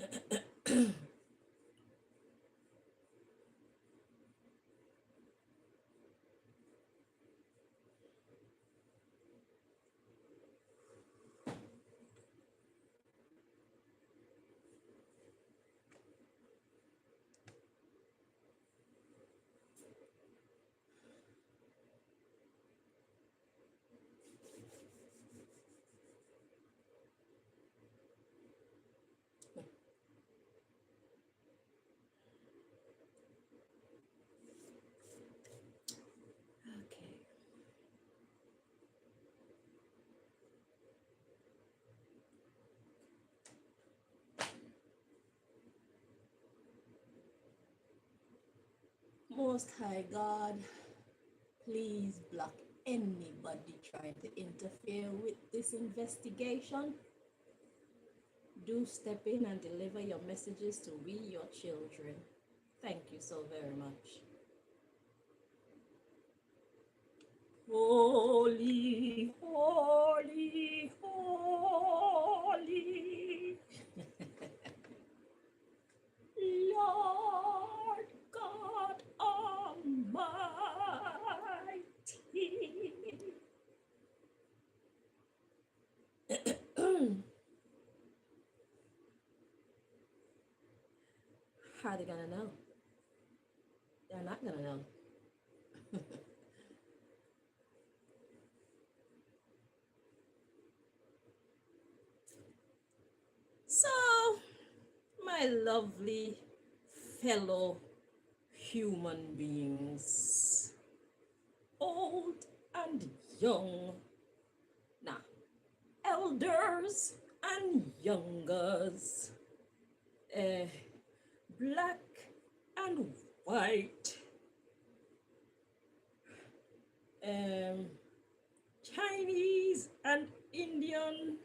Okay. Most High God, please block anybody trying to interfere with this investigation. Do step in and deliver your messages to we, your children. Thank you so very much. Holy, holy, holy, Lord God Almighty. How are they gonna know? They're not gonna know. So, my lovely fellow human beings, old and young, nah, elders and youngers, uh, black and white, um, Chinese and Indian,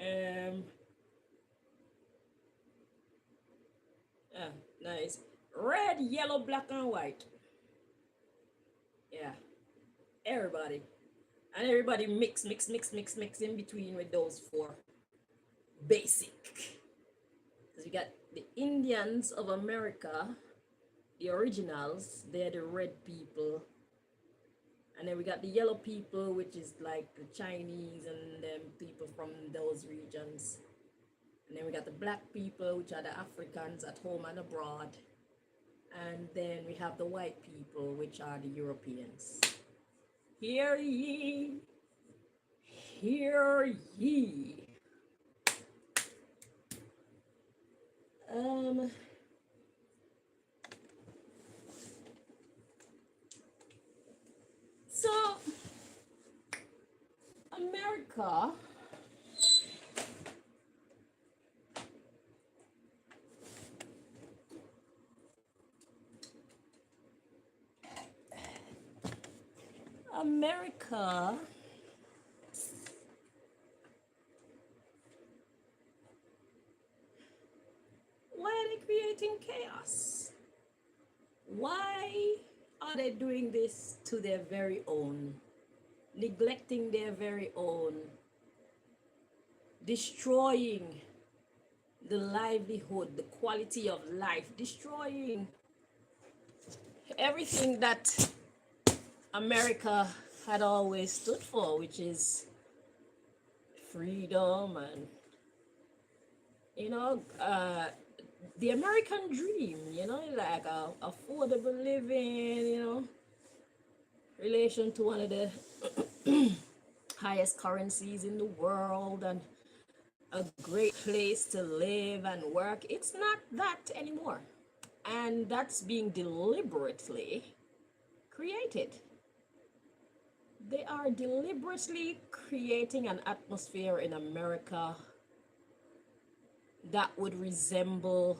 um, ah, nice, red, yellow, black, and white. Yeah, everybody. And everybody mix in between with those four basic. Because we got the Indians of America, the originals, they're the red people. And then we got the yellow people, which is like the Chinese and them people from those regions. And then we got the black people, which are the Africans at home and abroad. And then we have the white people, which are the Europeans. Hear ye, hear ye. Um, so America America why are they creating chaos? Why are they doing this to their very own, neglecting their very own, destroying the livelihood, the quality of life, destroying everything that America had always stood for, which is freedom and, you know, the American dream, you know, like affordable living, you know, relation to one of the highest currencies in the world and a great place to live and work. It's not that anymore. And that's being deliberately created. They are deliberately creating an atmosphere in America that would resemble,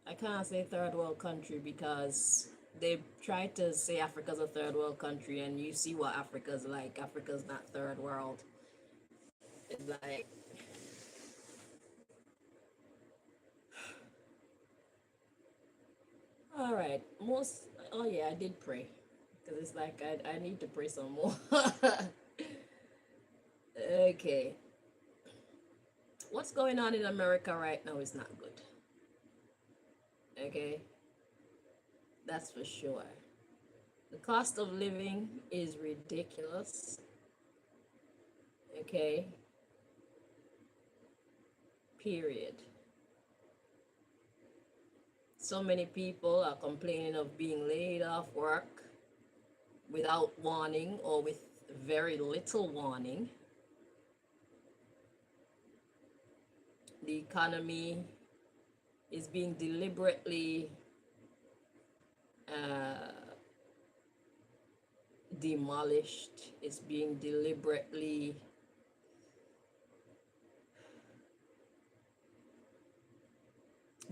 I can't say third world country because they try to say Africa's a third world country and you see what Africa's like. Africa's not third world. It's like, all right, oh yeah, I did pray because it's like I need to pray some more. Okay. What's going on in America right now is not good. Okay, that's for sure. The cost of living is ridiculous. Okay, period. So many people are complaining of being laid off work without warning or with very little warning. The economy is being deliberately uh, demolished, it's being deliberately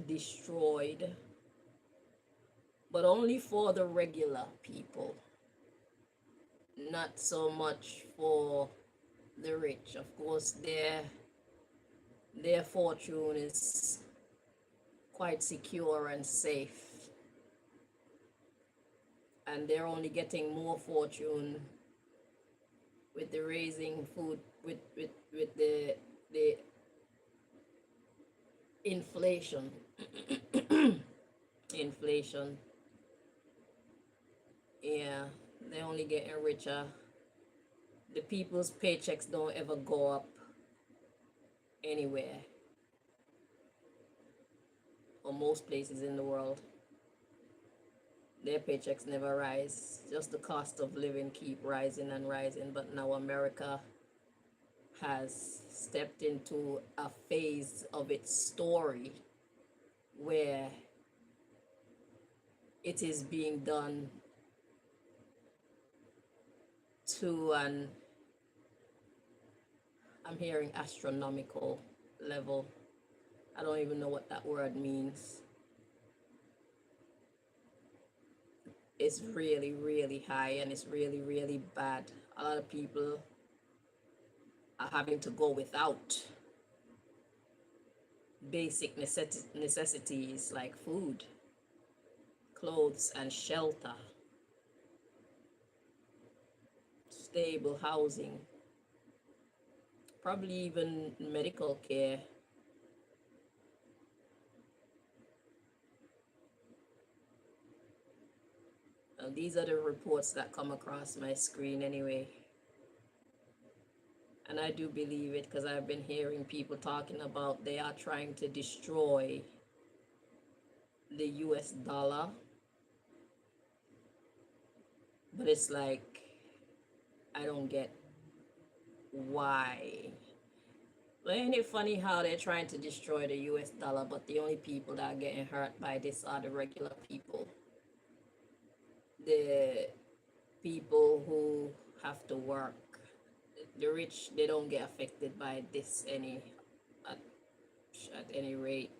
destroyed, but only for the regular people, not so much for the rich. Of course, their fortune is quite secure and safe, and they're only getting more fortune with the raising food with the inflation. Inflation, yeah, they're only getting richer. The people's paychecks don't ever go up anywhere, or most places in the world. Their paychecks never rise. Just the cost of living keep rising and rising. But now America has stepped into a phase of its story where it is being done to an, I'm hearing astronomical level. I don't even know what that word means. It's really, really high, and it's really, really bad. A lot of people are having to go without basic necessities like food, clothes, and shelter, stable housing, probably even medical care. These are the reports that come across my screen anyway. And I do believe it because I've been hearing people talking about they are trying to destroy the US dollar. But it's like, I don't get why. But ain't it funny how they're trying to destroy the US dollar, but the only people that are getting hurt by this are the regular people? The people who have to work. The rich, they don't get affected by this at, at any rate.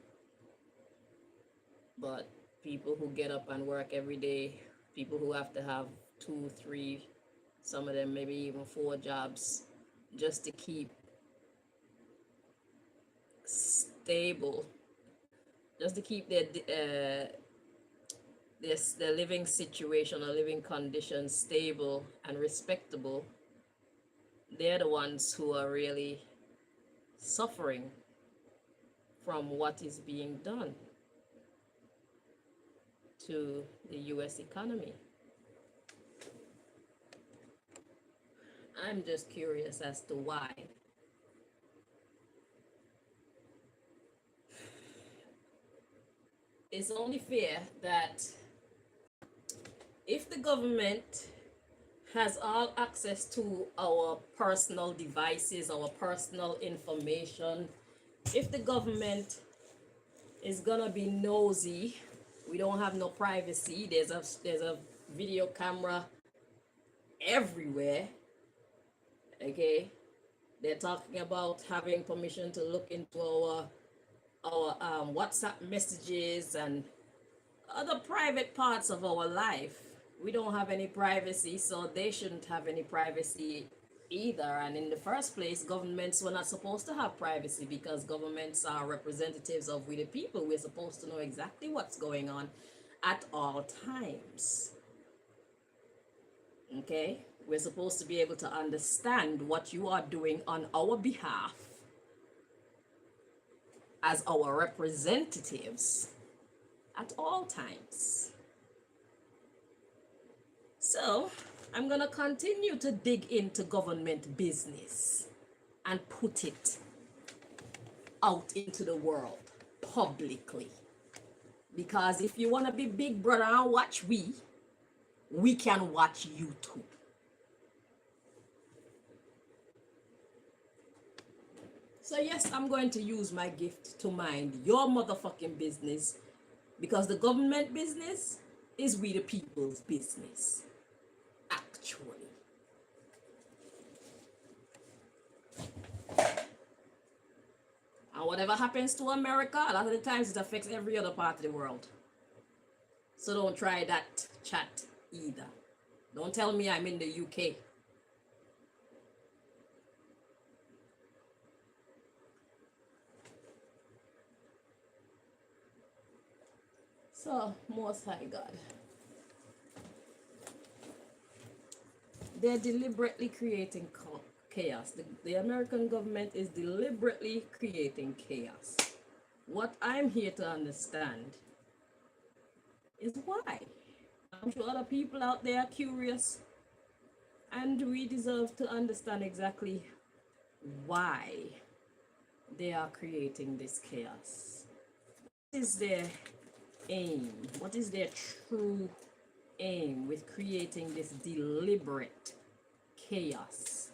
But people who get up and work every day, people who have to have 2, 3, some of them maybe even 4 jobs just to keep stable, just to keep their living situation or living conditions stable and respectable, they're the ones who are really suffering from what is being done to the US economy. I'm just curious as to why. It's only fair that if the government has all access to our personal devices, our personal information, if the government is gonna be nosy, we don't have no privacy, there's a video camera everywhere, okay? They're talking about having permission to look into our WhatsApp messages and other private parts of our life. We don't have any privacy, so they shouldn't have any privacy either. And in the first place, governments were not supposed to have privacy because governments are representatives of we the people. We're supposed to know exactly what's going on at all times. Okay? We're supposed to be able to understand what you are doing on our behalf as our representatives at all times. So I'm going to continue to dig into government business and put it out into the world publicly. Because if you want to be big brother and watch we can watch you too. So yes, I'm going to use my gift to mind your motherfucking business, because the government business is we the people's business, actually. And whatever happens to America, a lot of the times it affects every other part of the world. So don't try that chat either. Don't tell me I'm in the UK. So, Most High God, they're deliberately creating chaos. The American government is deliberately creating chaos. What I'm here to understand is why. I'm sure other people out there are curious, and we deserve to understand exactly why they are creating this chaos. What is their aim? What is their true aim with creating this deliberate chaos?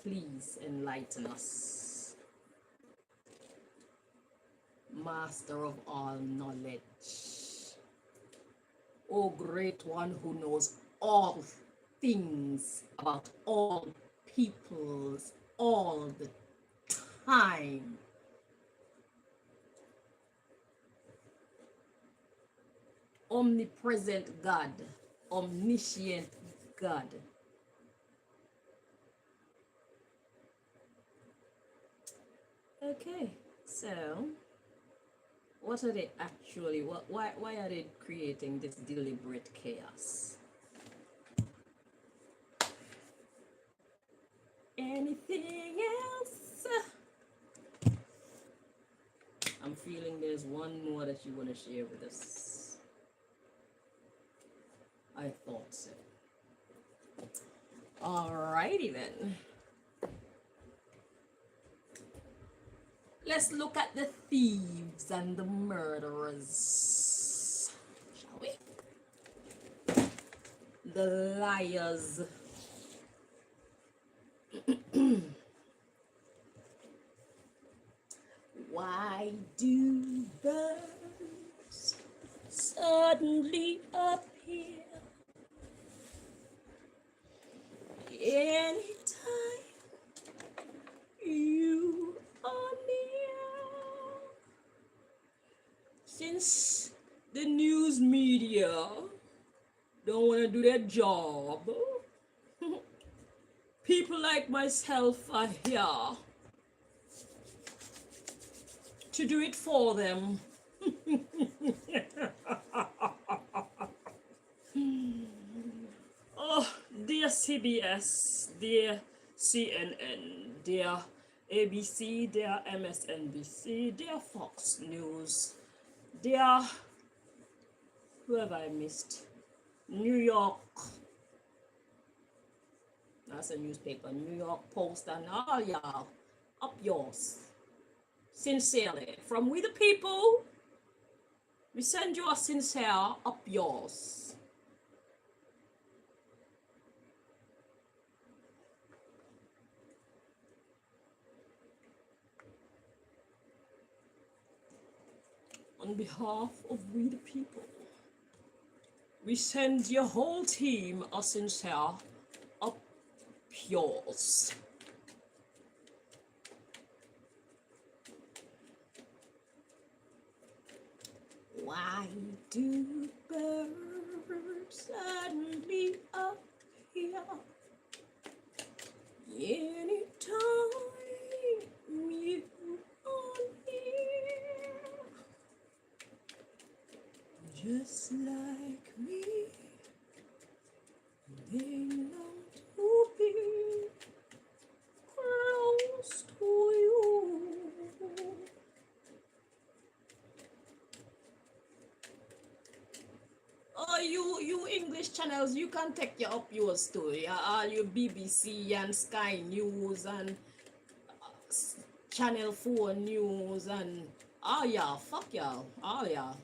Please enlighten us, Master of all knowledge, O Great One who knows all things about all peoples all the time. Omnipresent God, omniscient God. Okay, so what are they actually, why are they creating this deliberate chaos? Anything else? I'm feeling there's one more that you want to share with us. I thought so. Alrighty then. Let's look at the thieves and the murderers, shall we? The liars. Why do birds suddenly appear anytime you are near? Since the news media don't want to do their job, people like myself are here to do it for them. Oh, dear CBS, dear CNN, dear ABC, dear MSNBC, dear Fox News, dear whoever I missed, New York, that's a newspaper, New York Post, and all y'all, up yours. Sincerely, from we the people, we send you a sincere up yours. On behalf of we the people, we send your whole team a sincere up yours. Why do birds suddenly appear anytime you are near? Just like me, they long to be close to you. channels, you can take your up yours too. Yeah, all your BBC and Sky News and Channel 4 News and oh y'all, fuck y'all, all y'all.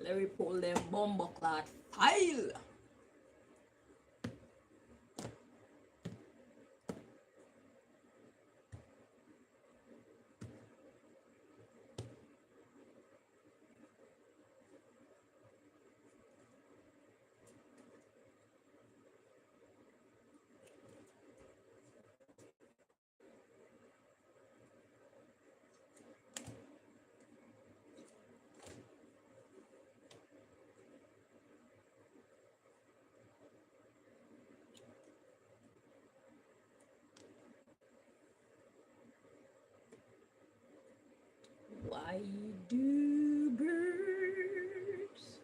Let me pull them bomber clot file. Why do birds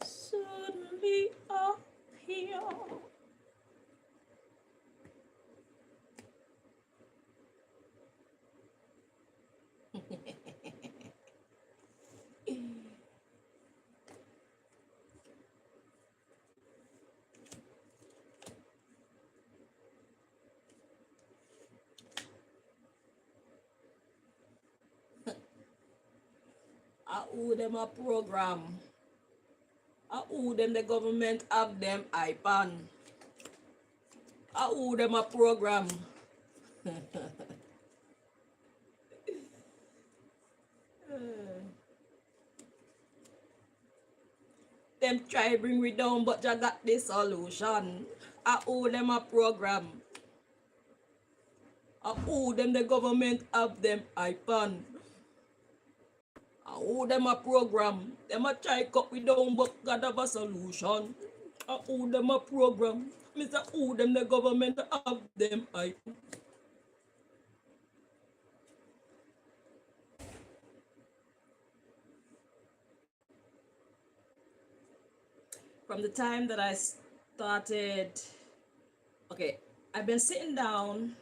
suddenly appear? I owe them a program. I owe them the government have them iPad. I owe them a program. Them try bring me down, but I got the solution. I owe them a program. I owe them the government have them iPad. I owe them a program. Them a try cut me down, but God have a solution. I owe them a program. Mr. Owe them the government have them iPad. From the time that I started, okay, I've been sitting down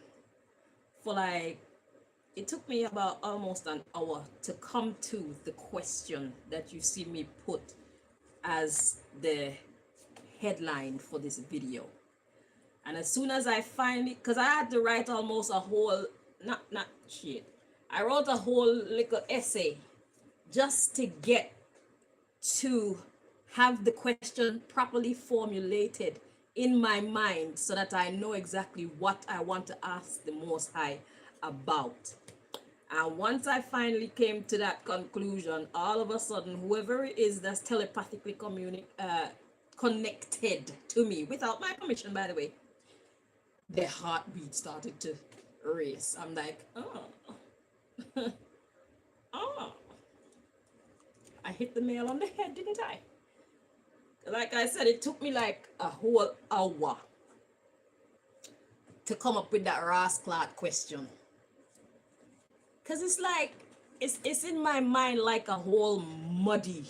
for like, it took me about almost an hour to come to the question that you see me put as the headline for this video. And as soon as I finally, because I had to write almost a whole, not shit, I wrote a whole little essay just to get to have the question properly formulated in my mind so that I know exactly what I want to ask the Most High about. And once I finally came to that conclusion, all of a sudden, whoever it is that's telepathically connected to me, without my permission, by the way, their heartbeat started to race. I'm like, oh, oh, I hit the nail on the head, didn't I? Like I said, it took me like a whole hour to come up with that rascal question. Cause it's like, it's in my mind like a whole muddy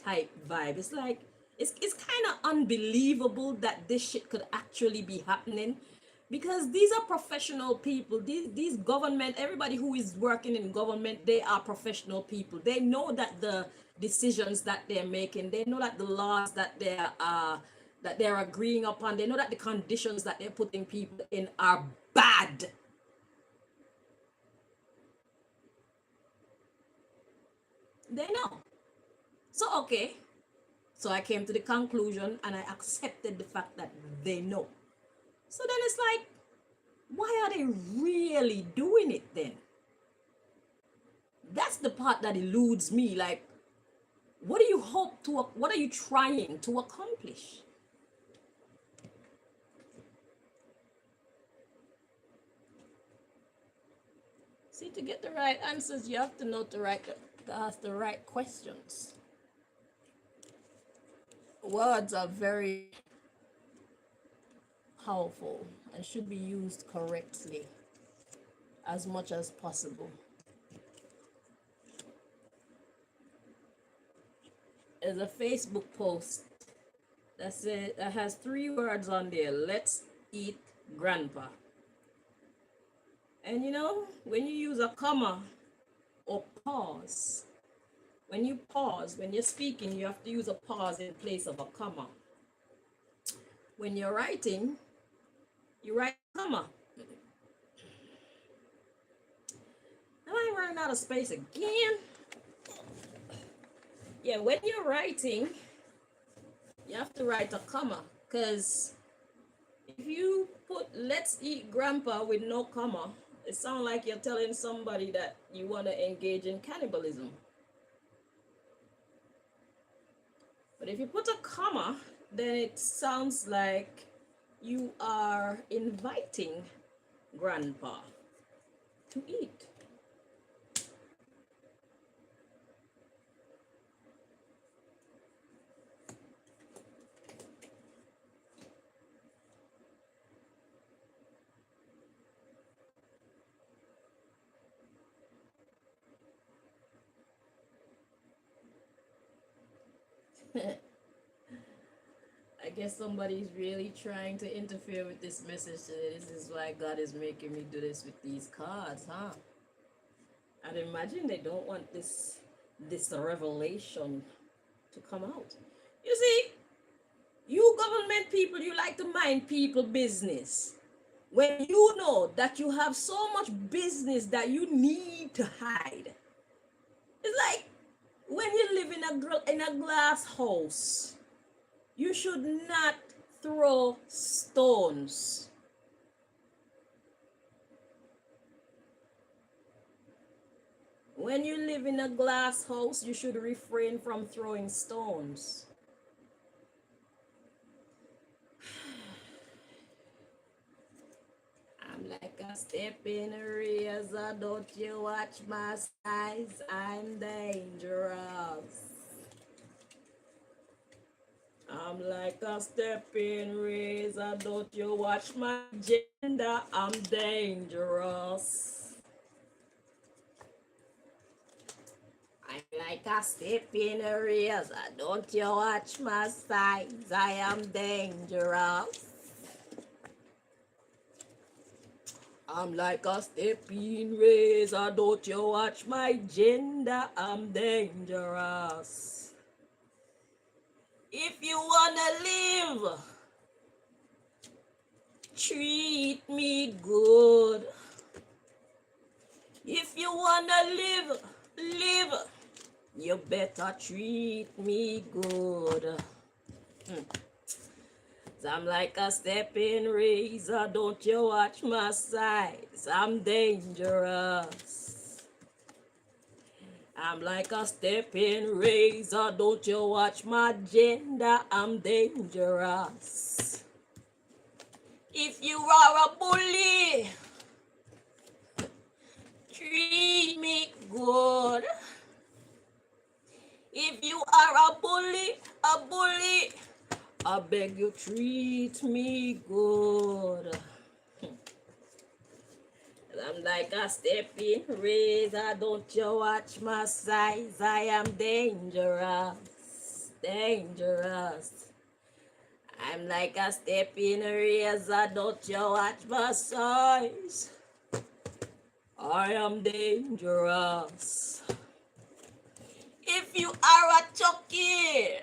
type vibe. It's like, it's kind of unbelievable that this shit could actually be happening, because these are professional people. These government, everybody who is working in government, they are professional people. They know that the decisions that they're making, they know that the laws that they're agreeing upon, they know that the conditions that they're putting people in are bad. They know. So okay, so I came to the conclusion and I accepted the fact that they know. So then it's like, why are they really doing it then? That's the part that eludes me. Like, What do you hope to, what are you trying to accomplish? See, to get the right answers, you have to know to ask the right questions. Words are very powerful and should be used correctly as much as possible. There's a Facebook post that has 3 words on there. Let's eat grandpa. And you know, when you use a comma or pause, when you pause, when you're speaking, you have to use a pause in place of a comma. When you're writing, you write a comma. Am I running out of space again? Yeah, when you're writing, you have to write a comma, because if you put let's eat grandpa with no comma, it sounds like you're telling somebody that you want to engage in cannibalism. But if you put a comma, then it sounds like you are inviting grandpa to eat. I guess somebody's really trying to interfere with this message today. This is why God is making me do this with these cards, huh? I'd imagine they don't want this revelation to come out. You see, you government people, you like to mind people business. When you know that you have so much business that you need to hide. It's like when you live in a glass house, you should not throw stones. When you live in a glass house, you should refrain from throwing stones. I'm like a stepping razor, don't you watch my size, I'm dangerous. I'm like a stepping razor, don't you watch my gender, I'm dangerous. I'm like a stepping razor, don't you watch my size, I am dangerous. I'm like a stepping razor, don't you watch my gender, I'm dangerous. If you wanna live, treat me good. If you wanna live, you better treat me good. I'm like a stepping razor, don't you watch my size, I'm dangerous. I'm like a stepping razor, don't you watch my gender, I'm dangerous. If you are a bully, treat me good. If you are a bully, I beg you treat me good. I'm like a stepping razor, don't you watch my size, I am dangerous, dangerous. I'm like a stepping razor, don't you watch my size, I am dangerous. If you are a Chucky,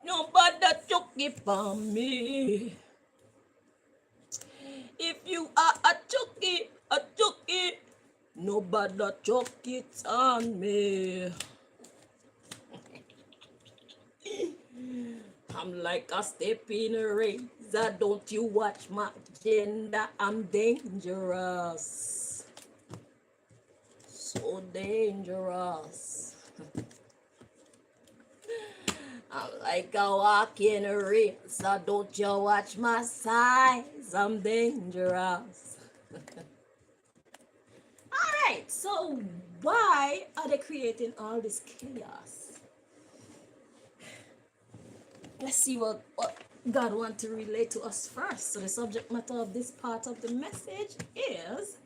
nobody Chucky for me. If you are a Chucky, nobody chuck it on me. I'm like a stepping razor, don't you watch my gender, I'm dangerous. So dangerous. I'm like a walking race, so don't you watch my size. I'm dangerous. All right, so why are they creating all this chaos? Let's see what God wants to relate to us first. So the subject matter of this part of the message is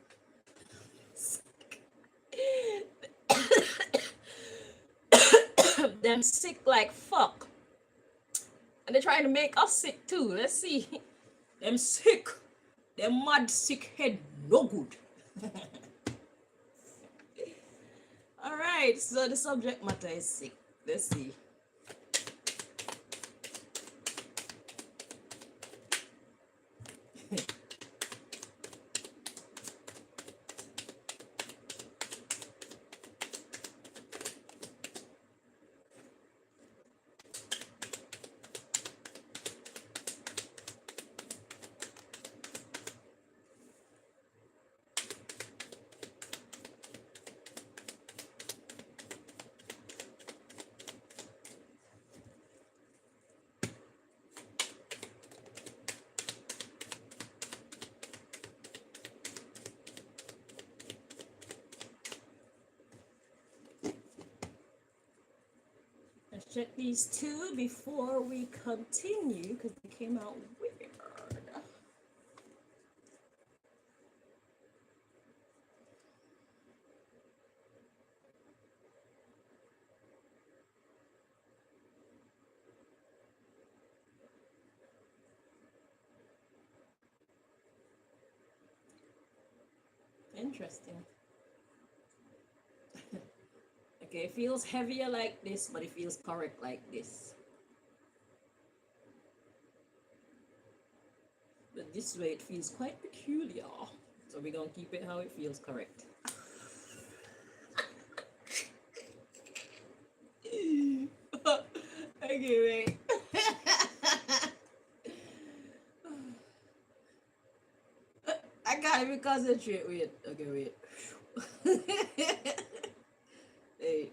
them sick like fuck. And they're trying to make us sick too. Let's see. Them sick. Them mad sick head no good. All right, so the subject matter is sick. Let's see. Let's check these two before we continue because they came out weird. Interesting. Okay, it feels heavier like this, but it feels correct like this. But this way it feels quite peculiar. So we're gonna keep it how it feels correct. Okay, wait. I can't even concentrate. Wait. Okay, wait. Hey.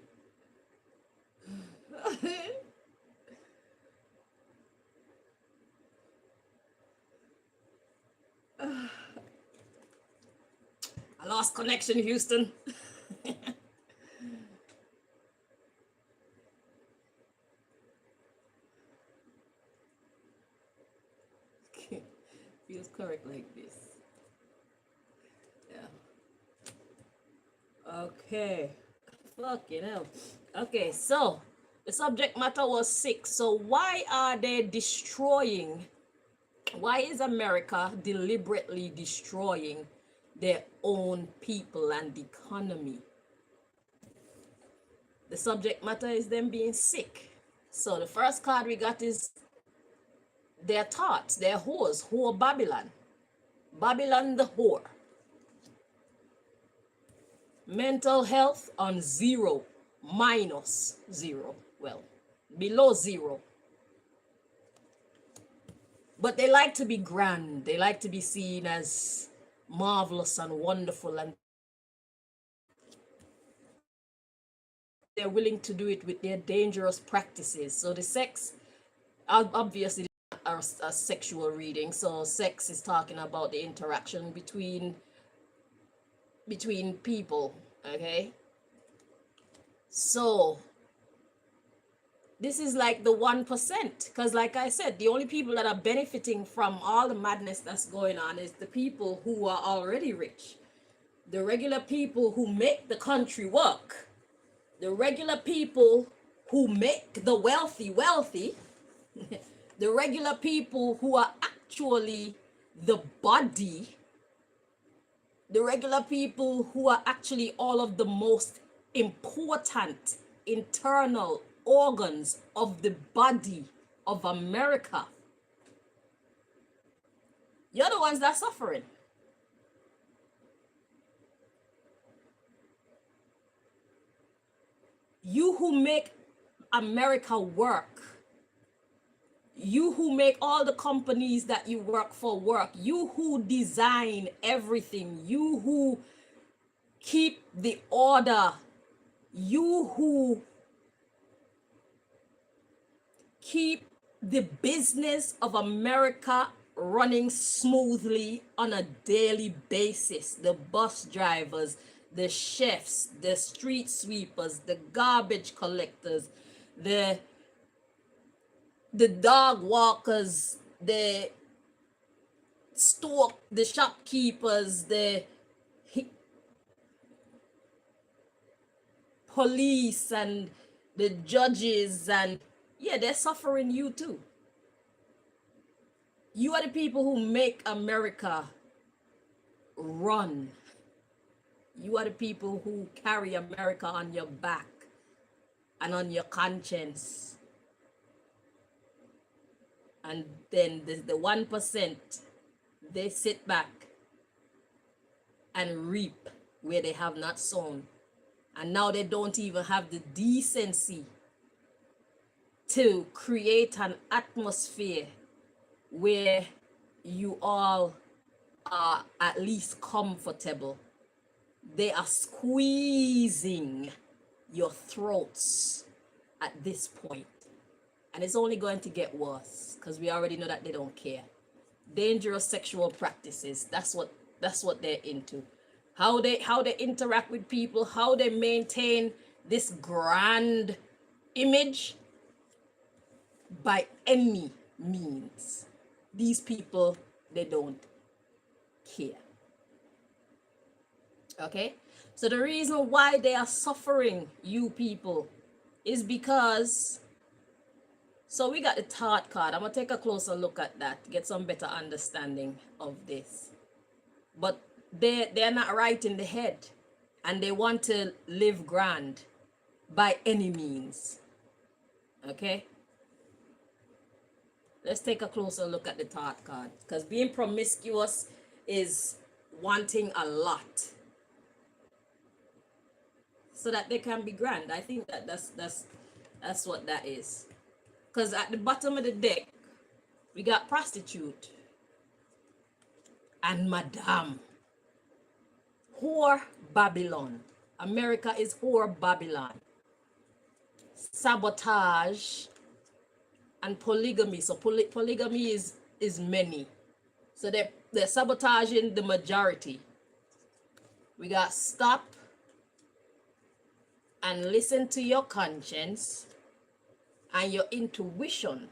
I lost connection, Houston. Feels correct like this. Yeah. Okay. Fucking hell. Okay, so the subject matter was sick. So why are they destroying? Why is America deliberately destroying their own people and economy? The subject matter is them being sick. So the first card we got is their thoughts, their whores, whore Babylon. Babylon the whore. Mental health on 0, -0. Well, below 0. But they like to be grand. They like to be seen as marvelous and wonderful, and they're willing to do it with their dangerous practices. So the sex, obviously, are a sexual reading. So sex is talking about the interaction between people. Okay. So this is like the 1%, because like I said, the only people that are benefiting from all the madness that's going on is the people who are already rich, the regular people who make the country work, the regular people who make the wealthy wealthy, the regular people who are actually the body, the regular people who are actually all of the most important internal organs of the body of America. You're the ones that are suffering. You who make America work, you who make all the companies that you work for work, you who design everything, you who keep the order, you who keep the business of America running smoothly on a daily basis. The bus drivers, the chefs, the street sweepers, the garbage collectors, the dog walkers, the the shopkeepers, the police and the judges, and yeah, they're suffering you too. You are the people who make America run. You are the people who carry America on your back and on your conscience. And then the 1%, they sit back and reap where they have not sown. And now they don't even have the decency to create an atmosphere where you all are at least comfortable. They are squeezing your throats at this point. And it's only going to get worse because we already know that they don't care. Dangerous sexual practices, that's what they're into. How they interact with people, how they maintain this grand image by any means. These people, they don't care. Okay? So the reason why they are suffering, you people, is because, so we got the thought card. I'm going to take a closer look at that, get some better understanding of this. But they're not right in the head, and they want to live grand by any means. Okay? Let's take a closer look at the thought card, because being promiscuous is wanting a lot so that they can be grand. I think that's what that is. Because at the bottom of the deck, we got prostitute and madame. Whore Babylon. America is whore Babylon. Sabotage and polygamy. So polygamy is many. So they're sabotaging the majority. We got stop and listen to your conscience and your intuition.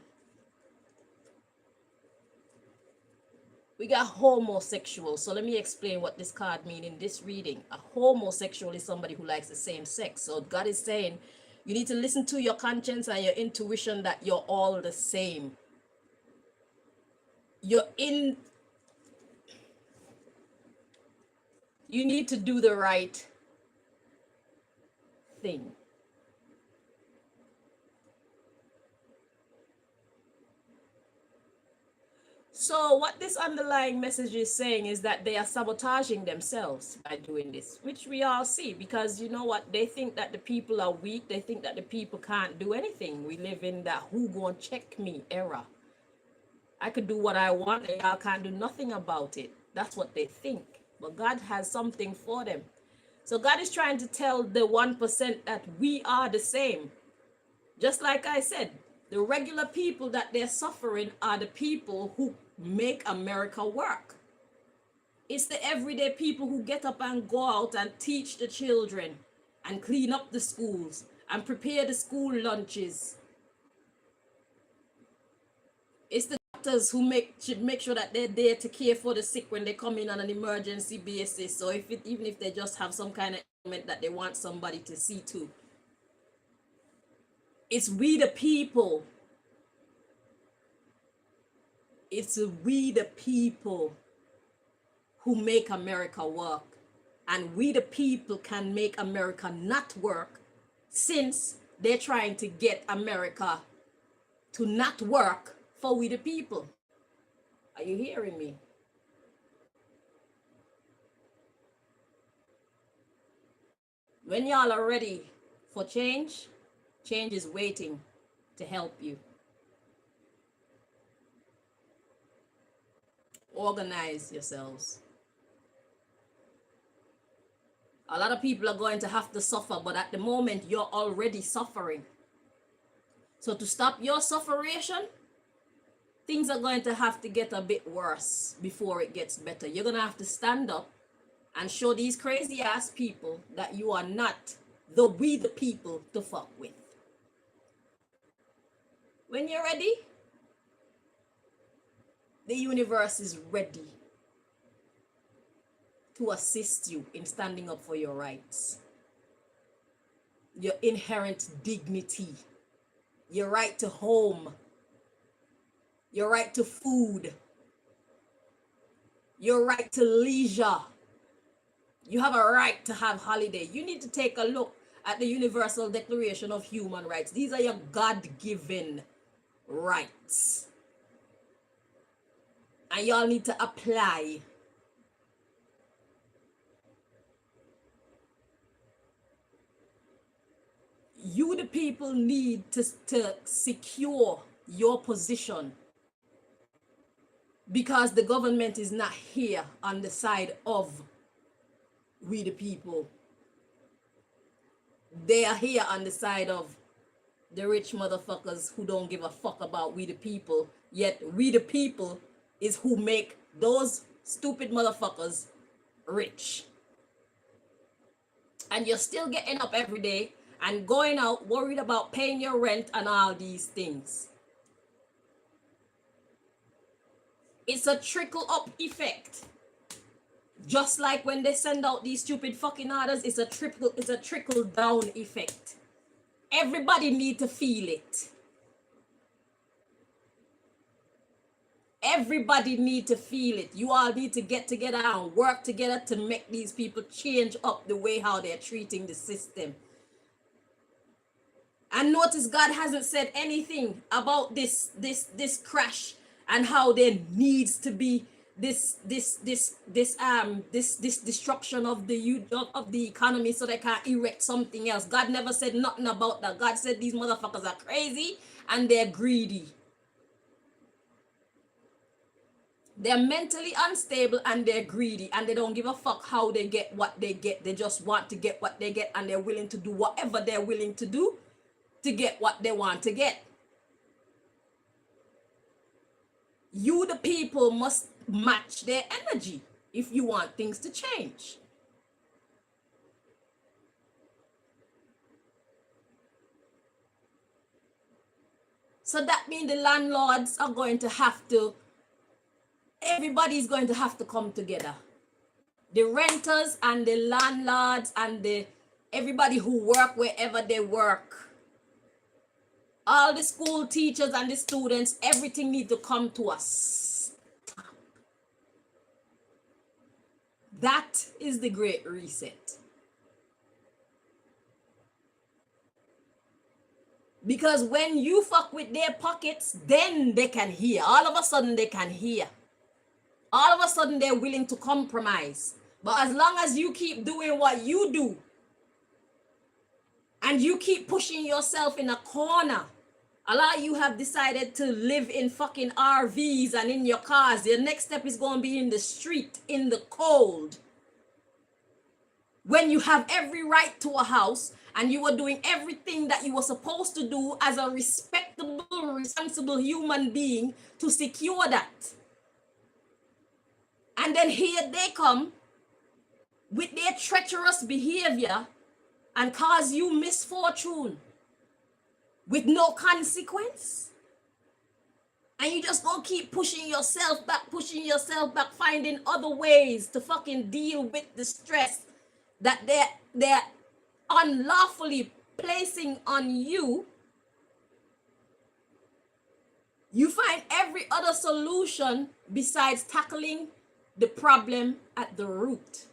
We got homosexual. So let me explain what this card means in this reading. A homosexual is somebody who likes the same sex. So God is saying you need to listen to your conscience and your intuition that you're all the same. You need to do the right thing. So what this underlying message is saying is that they are sabotaging themselves by doing this, which we all see, because you know what? They think that the people are weak. They think that the people can't do anything. We live in that who gonna check me era. I could do what I want and y'all can't do nothing about it. That's what they think. But God has something for them. So God is trying to tell the 1% that we are the same. Just like I said, the regular people that they're suffering are the people who make America work. It's the everyday people who get up and go out and teach the children and clean up the schools and prepare the school lunches. It's the doctors who should make sure that they're there to care for the sick when they come in on an emergency basis. So even if they just have some kind of ailment that they want somebody to see to. It's we the people. It's we the people who make America work. And we the people can make America not work, since they're trying to get America to not work for we the people. Are you hearing me? When y'all are ready for change, change is waiting to help you. Organize yourselves. A lot of people are going to have to suffer, but at the moment you're already suffering. So to stop your sufferation, things are going to have to get a bit worse before it gets better. You're going to have to stand up and show these crazy ass people that you are not we the people to fuck with. When you're ready, the universe is ready to assist you in standing up for your rights, your inherent dignity, your right to home, your right to food, your right to leisure. You have a right to have holiday. You need to take a look at the Universal Declaration of Human Rights. These are your God-given rights. And y'all need to apply. You, the people, need to secure your position, because the government is not here on the side of we the people. They are here on the side of the rich motherfuckers who don't give a fuck about we the people, yet we the people is who make those stupid motherfuckers rich. And you're still getting up every day and going out worried about paying your rent and all these things. It's a trickle up effect. Just like when they send out these stupid fucking orders, it's a trickle down effect. Everybody need to feel it. Everybody need to feel it. You all need to get together and work together to make these people change up the way how they're treating the system. And notice God hasn't said anything about this crash and how there needs to be this destruction of the economy so they can't erect something else. God never said nothing about that. God said these motherfuckers are crazy and they're greedy. They're mentally unstable and they're greedy, and they don't give a fuck how they get what they get. They just want to get what they get, and they're willing to do whatever they're willing to do to get what they want to get. You, the people, must match their energy if you want things to change. So that means the landlords are going to have to, everybody's going to have to come together. The renters and the landlords and everybody who work wherever they work. All the school teachers and the students, everything needs to come to us. That is the Great Reset. Because when you fuck with their pockets, then they can hear. All of a sudden they can hear. All of a sudden they're willing to compromise. But as long as you keep doing what you do, and you keep pushing yourself in a corner, a lot of you have decided to live in fucking RVs and in your cars. Your next step is going to be in the street, in the cold. When you have every right to a house and you are doing everything that you were supposed to do as a respectable, responsible human being to secure that. And then here they come with their treacherous behavior and cause you misfortune with no consequence. And you just gonna keep pushing yourself back, finding other ways to fucking deal with the stress that they're unlawfully placing on you. You find every other solution besides tackling the problem at the root.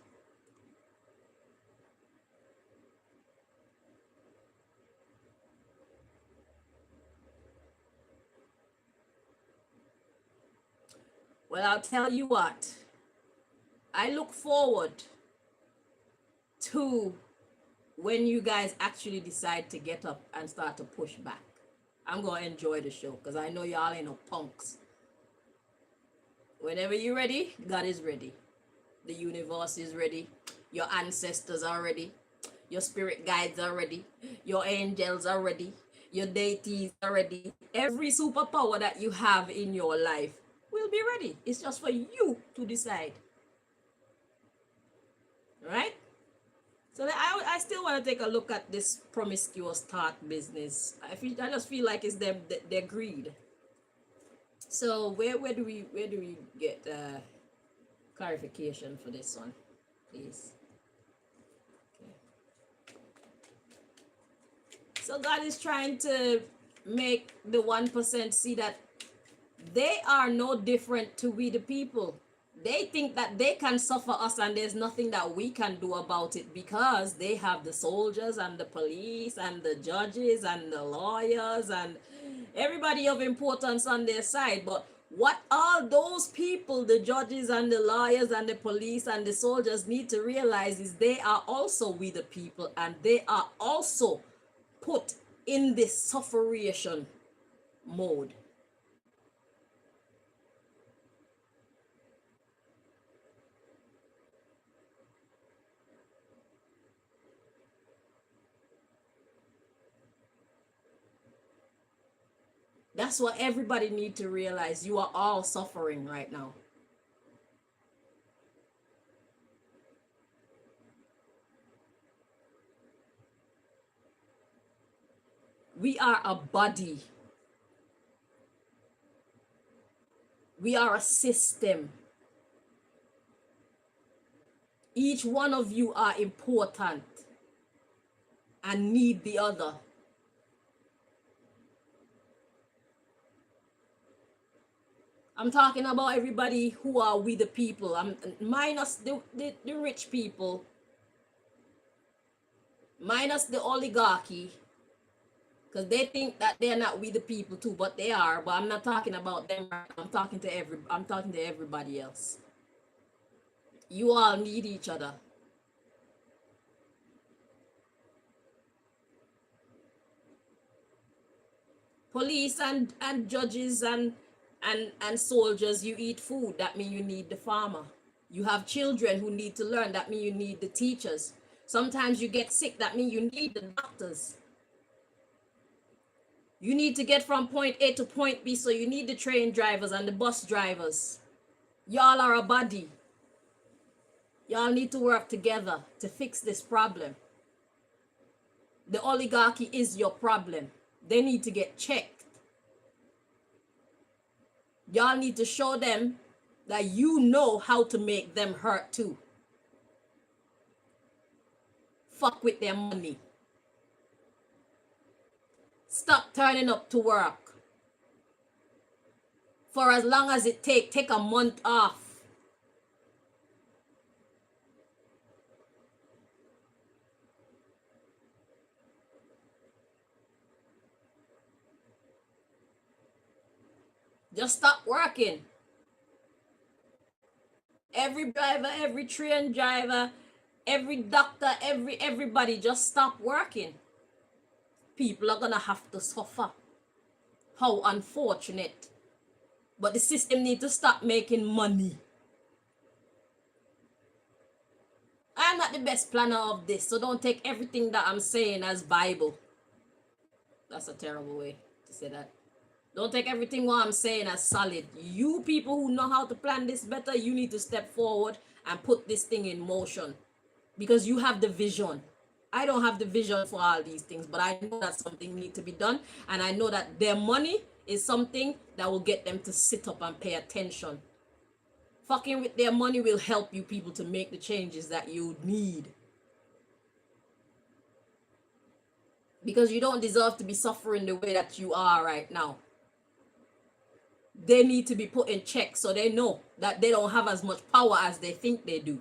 Well, I'll tell you what, I look forward to when you guys actually decide to get up and start to push back. I'm going to enjoy the show because I know y'all ain't no punks. Whenever you're ready, God is ready. The universe is ready. Your ancestors are ready. Your spirit guides are ready. Your angels are ready. your deities are ready. Every superpower that you have in your life will be ready. It's just for you to decide. Right? So I still want to take a look at this promiscuous thought business. I just feel like it's their greed. So where do we get clarification for this one, please? Okay. So God is trying to make the 1% see that they are no different to we the people. They think that they can suffer us and there's nothing that we can do about it because they have the soldiers and the police and the judges and the lawyers and everybody of importance on their side. But what all those people, the judges and the lawyers and the police and the soldiers, need to realize is they are also we the people, and they are also put in this sufferation mode. That's what everybody need to realize. You are all suffering right now. We are a body. We are a system. Each one of you are important and need the other. I'm talking about everybody who are we the people. I'm minus the rich people, minus the oligarchy, because they think that they're not we the people too, but they are. But I'm not talking about them. I'm talking to everybody else. You all need each other. Police and judges and soldiers, you eat food. That means you need the farmer. You have children who need to learn. That means you need the teachers. Sometimes you get sick. That means you need the doctors. You need to get from point A to point B, so you need the train drivers and the bus drivers. Y'all are a body. Y'all need to work together to fix this problem. The oligarchy is your problem. They need to get checked. Y'all need to show them that you know how to make them hurt too. Fuck with their money. Stop turning up to work. For as long as it take a month off. Just stop working. Every driver, every train driver, every doctor, everybody just stop working. People are gonna have to suffer. How unfortunate. But the system needs to stop making money. I'm not the best planner of this, so don't take everything that I'm saying as Bible. That's a terrible way to say that. Don't take everything what I'm saying as solid. You people who know how to plan this better, you need to step forward and put this thing in motion. Because you have the vision. I don't have the vision for all these things, but I know that something needs to be done. And I know that their money is something that will get them to sit up and pay attention. Fucking with their money will help you people to make the changes that you need. Because you don't deserve to be suffering the way that you are right now. They need to be put in check so they know that they don't have as much power as they think they do.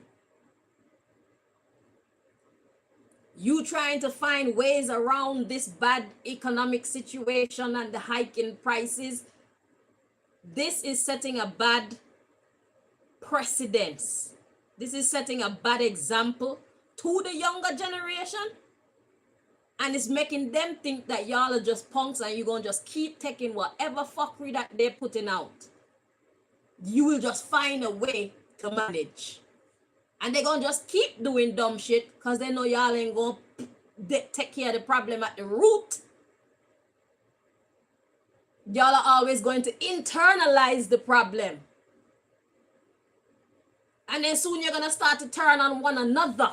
You trying to find ways around this bad economic situation and the hike in prices, this is setting a bad precedence. This is setting a bad example to the younger generation. And it's making them think that y'all are just punks and you're going to just keep taking whatever fuckery that they're putting out. You will just find a way to manage. And they're going to just keep doing dumb shit because they know y'all ain't going to take care of the problem at the root. Y'all are always going to internalize the problem. And then soon you're going to start to turn on one another.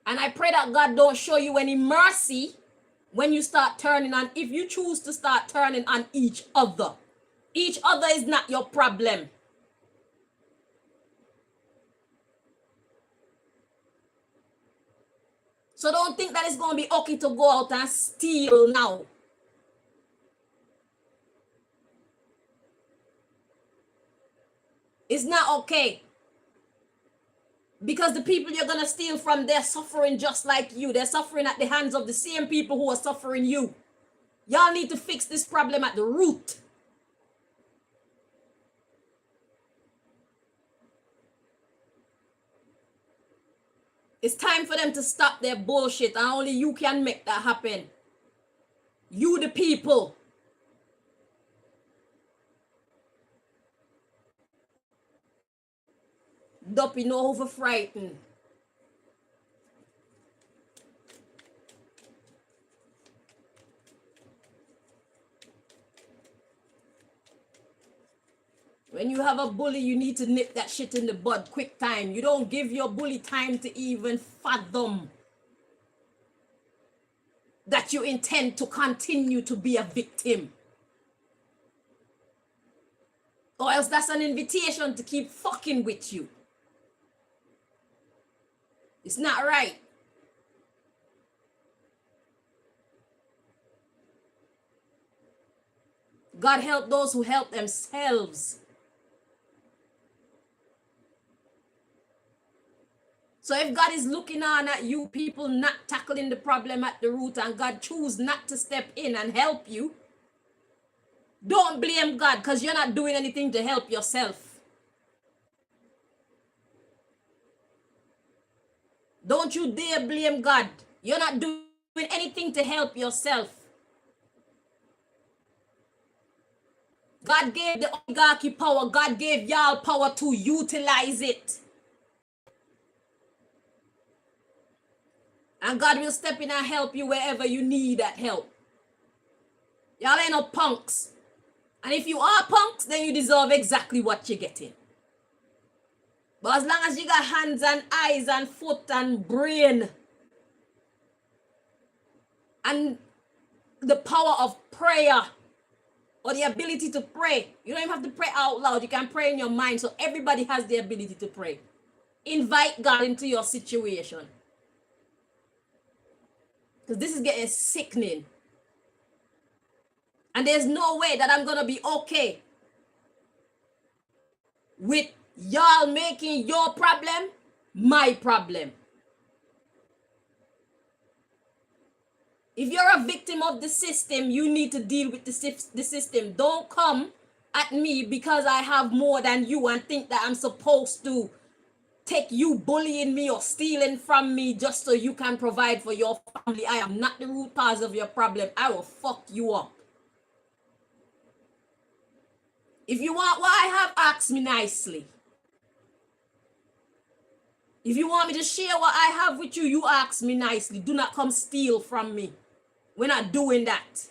And I pray that God don't show you any mercy when you start turning on, if you choose to start turning on each other. Each other is not your problem. So don't think that it's going to be okay to go out and steal now. It's not okay. Because the people you're going to steal from, they're suffering just like you. They're suffering at the hands of the same people who are suffering you. Y'all need to fix this problem at the root. It's time for them to stop their bullshit, and only you can make that happen. You the people. Duppy no over frightened. When you have a bully, you need to nip that shit in the bud quick time. You don't give your bully time to even fathom that you intend to continue to be a victim. Or else that's an invitation to keep fucking with you. It's not right. God help those who help themselves. So if God is looking on at you people not tackling the problem at the root, and God choose not to step in and help you, don't blame God, because you're not doing anything to help yourself. Don't you dare blame God. You're not doing anything to help yourself. God gave the oligarchy power. God gave y'all power to utilize it. And God will step in and help you wherever you need that help. Y'all ain't no punks. And if you are punks, then you deserve exactly what you're getting. But as long as you got hands and eyes and foot and brain and the power of prayer or the ability to pray, you don't even have to pray out loud. You can pray in your mind. So everybody has the ability to pray. Invite God into your situation. Because this is getting sickening. And there's no way that I'm going to be okay with y'all making your problem my problem. If you're a victim of the system, you need to deal with the system. Don't come at me because I have more than you and think that I'm supposed to take you bullying me or stealing from me just so you can provide for your family. I am not the root cause of your problem. I will fuck you up. If you want what I have, ask me nicely. If you want me to share what I have with you, you ask me nicely. Do not come steal from me. We're not doing that.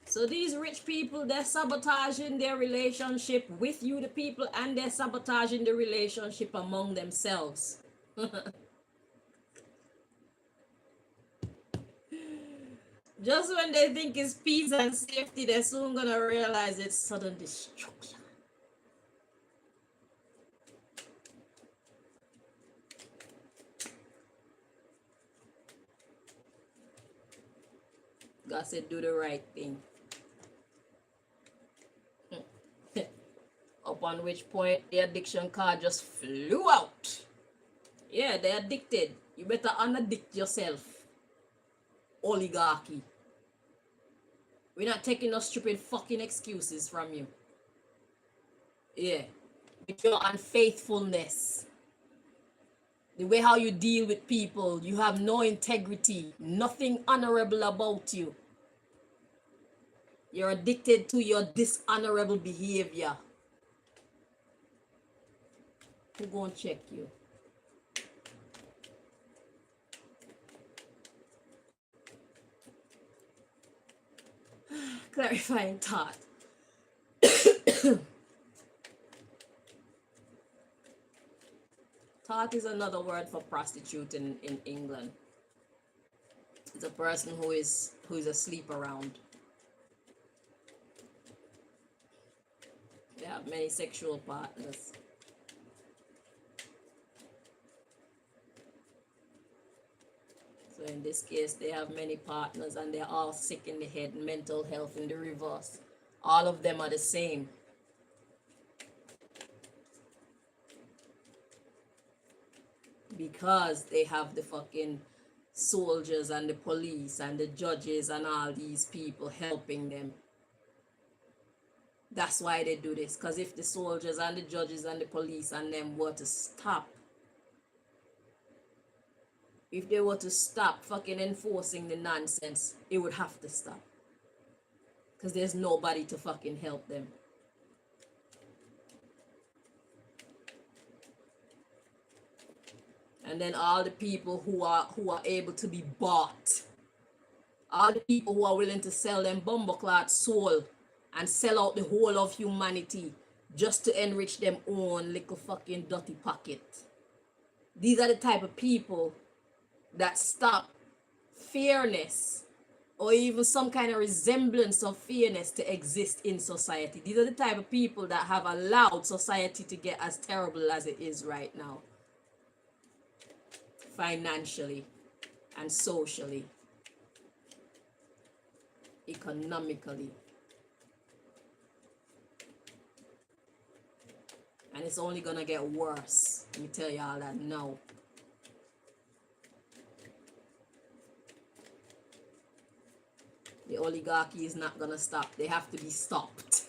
So these rich people, they're sabotaging their relationship with you, the people, and they're sabotaging the relationship among themselves. Just when they think it's peace and safety, they're soon gonna realize it's sudden destruction. God said, do the right thing. Upon which point the addiction card just flew out. Yeah, they're addicted. You better unaddict yourself. oligarchy. We're not taking no stupid fucking excuses from you. Yeah. With your unfaithfulness. The way how you deal with people, you have no integrity, nothing honorable about you. You're addicted to your dishonorable behavior. Who gonna check you? Clarifying thought. Thought is another word for prostitute in England. It's a person who is asleep around. They have many sexual partners. So in this case, they have many partners and they're all sick in the head, mental health in the reverse. All of them are the same. Because they have the fucking soldiers and the police and the judges and all these people helping them. That's why they do this. Because if the soldiers and the judges and the police and them were to stop, if they were to stop fucking enforcing the nonsense, it would have to stop. Because there's nobody to fucking help them. And then all the people who are able to be bought, all the people who are willing to sell them bumbleclot soul and sell out the whole of humanity just to enrich them own little fucking dirty pocket. These are the type of people that stop fairness or even some kind of resemblance of fairness to exist in society. These are the type of people that have allowed society to get as terrible as it is right now. Financially and socially, economically. And it's only gonna get worse. Let me tell y'all that now. The oligarchy is not gonna stop. They have to be stopped.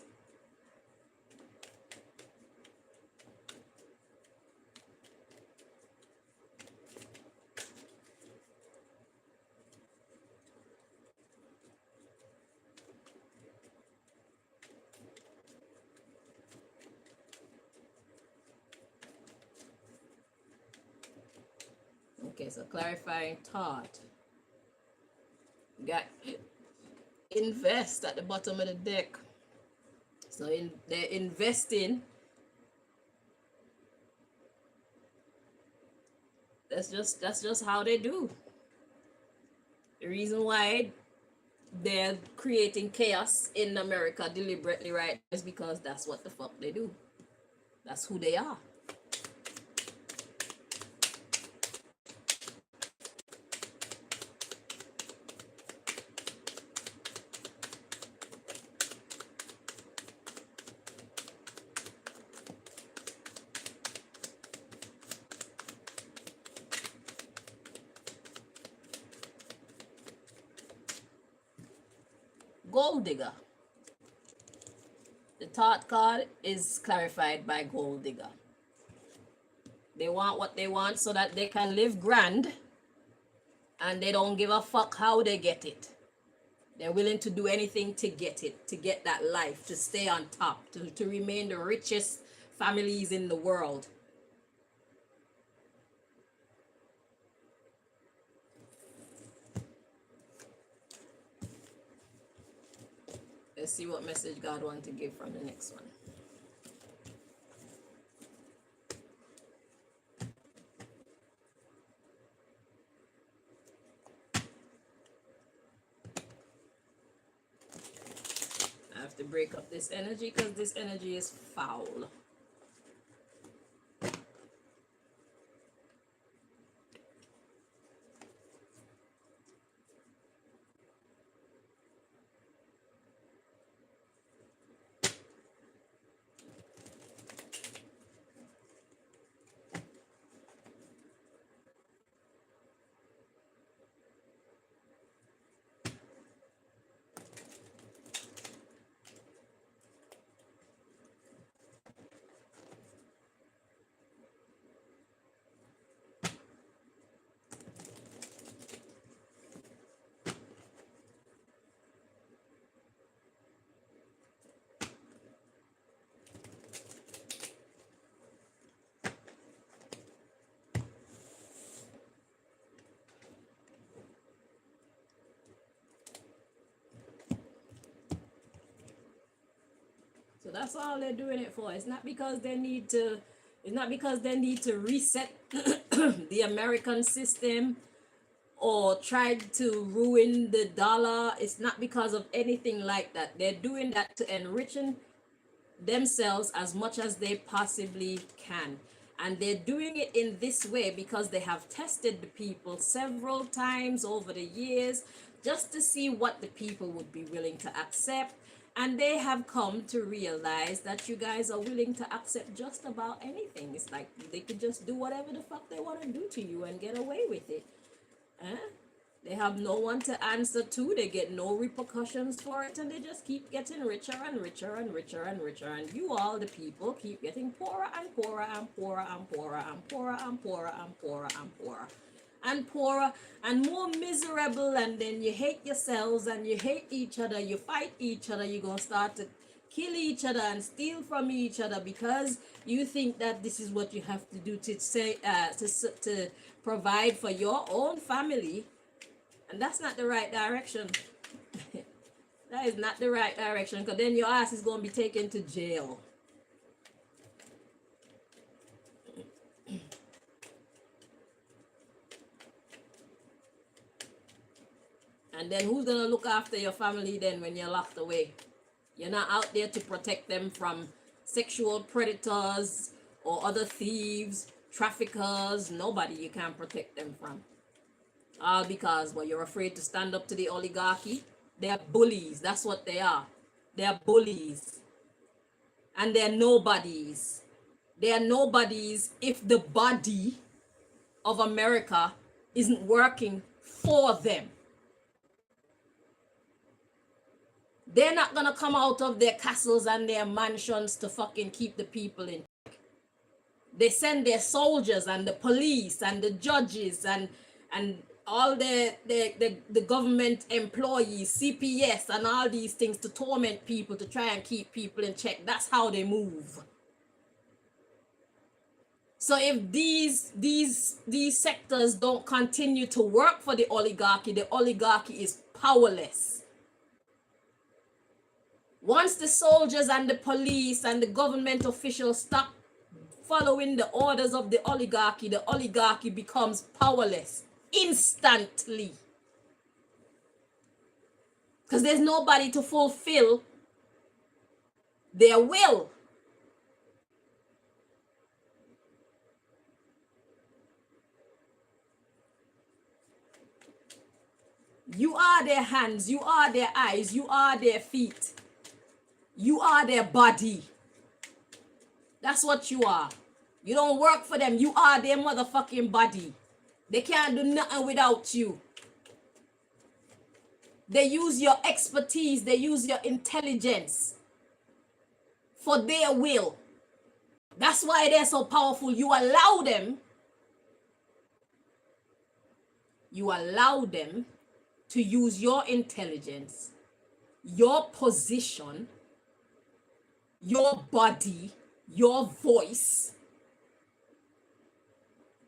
Okay, so clarifying thought. You got invest at the bottom of the deck. So they're investing. That's just how they do. The reason why they're creating chaos in America deliberately right is because that's what the fuck they do. That's who they are. Gold digger. The thought card is clarified by gold digger. They want what they want so that they can live grand and they don't give a fuck how they get it. They're willing to do anything to get it, to get that life, to stay on top, to remain the richest families in the world. Let's see what message God wants to give from the next one. I have to break up this energy because this energy is foul. That's all they're doing it for. It's not because they need to. It's not because they need to reset the American system or tried to ruin the dollar. It's not because of anything like that. They're doing that to enriching themselves as much as they possibly can. And they're doing it in this way because they have tested the people several times over the years just to see what the people would be willing to accept. And they have come to realize that you guys are willing to accept just about anything. It's like they could just do whatever the fuck they want to do to you and get away with it. Huh? They have no one to answer to. They get no repercussions for it, and they just keep getting richer and richer and richer and richer. And you all, the people, keep getting poorer and poorer and poorer and poorer and poorer and poorer and poorer and poorer and poorer and more miserable. And then you hate yourselves and you hate each other. You fight each other. You're gonna start to kill each other and steal from each other because you think that this is what you have to do to say to provide for your own family. And that's not the right direction. That is not the right direction, because then your ass is going to be taken to jail. And then who's going to look after your family then when you're locked away? You're not out there to protect them from sexual predators or other thieves, traffickers. Nobody you can protect them from. All because, well, you're afraid to stand up to the oligarchy. They're bullies. That's what they are. They're bullies. And they're nobodies. They're nobodies if the body of America isn't working for them. They're not going to come out of their castles and their mansions to fucking keep the people in check. They send their soldiers and the police and the judges and all the government employees, CPS and all these things to torment people, to try and keep people in check. That's how they move. So if these sectors don't continue to work for the oligarchy is powerless. Once the soldiers and the police and the government officials stop following the orders of the oligarchy becomes powerless instantly. Because there's nobody to fulfill their will. You are their hands, you are their eyes, you are their feet, you are their body. That's what you are. You don't work for them, you are their motherfucking body. They can't do nothing without you. They use your expertise, they use your intelligence for their will. That's why they're so powerful. You allow them to use your intelligence, your position, your body, your voice,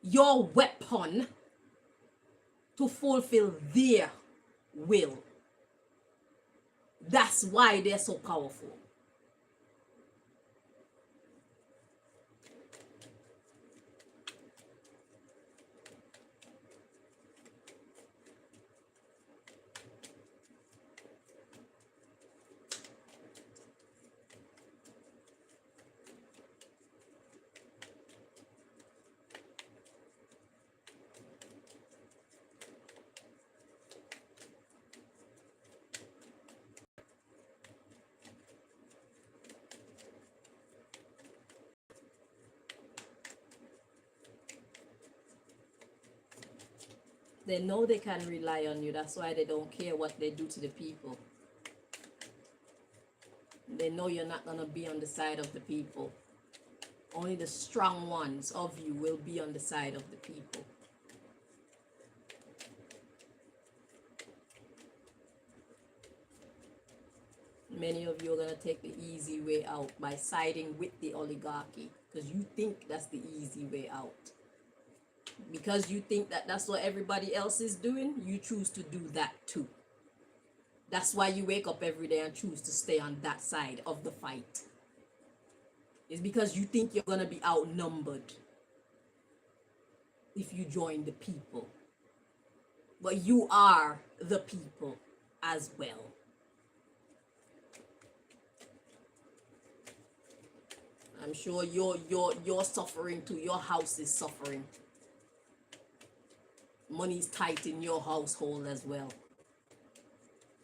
your weapon to fulfill their will. That's why they're so powerful. They know they can rely on you. That's why they don't care what they do to the people. They know you're not going to be on the side of the people. Only the strong ones of you will be on the side of the people. Many of you are going to take the easy way out by siding with the oligarchy because you think that's the easy way out. Because you think that that's what everybody else is doing, you choose to do that too. That's why you wake up every day and choose to stay on that side of the fight. It's because you think you're gonna be outnumbered if you join the people. But you are the people as well. I'm sure you're suffering too. Your house is suffering. Money's tight in your household as well.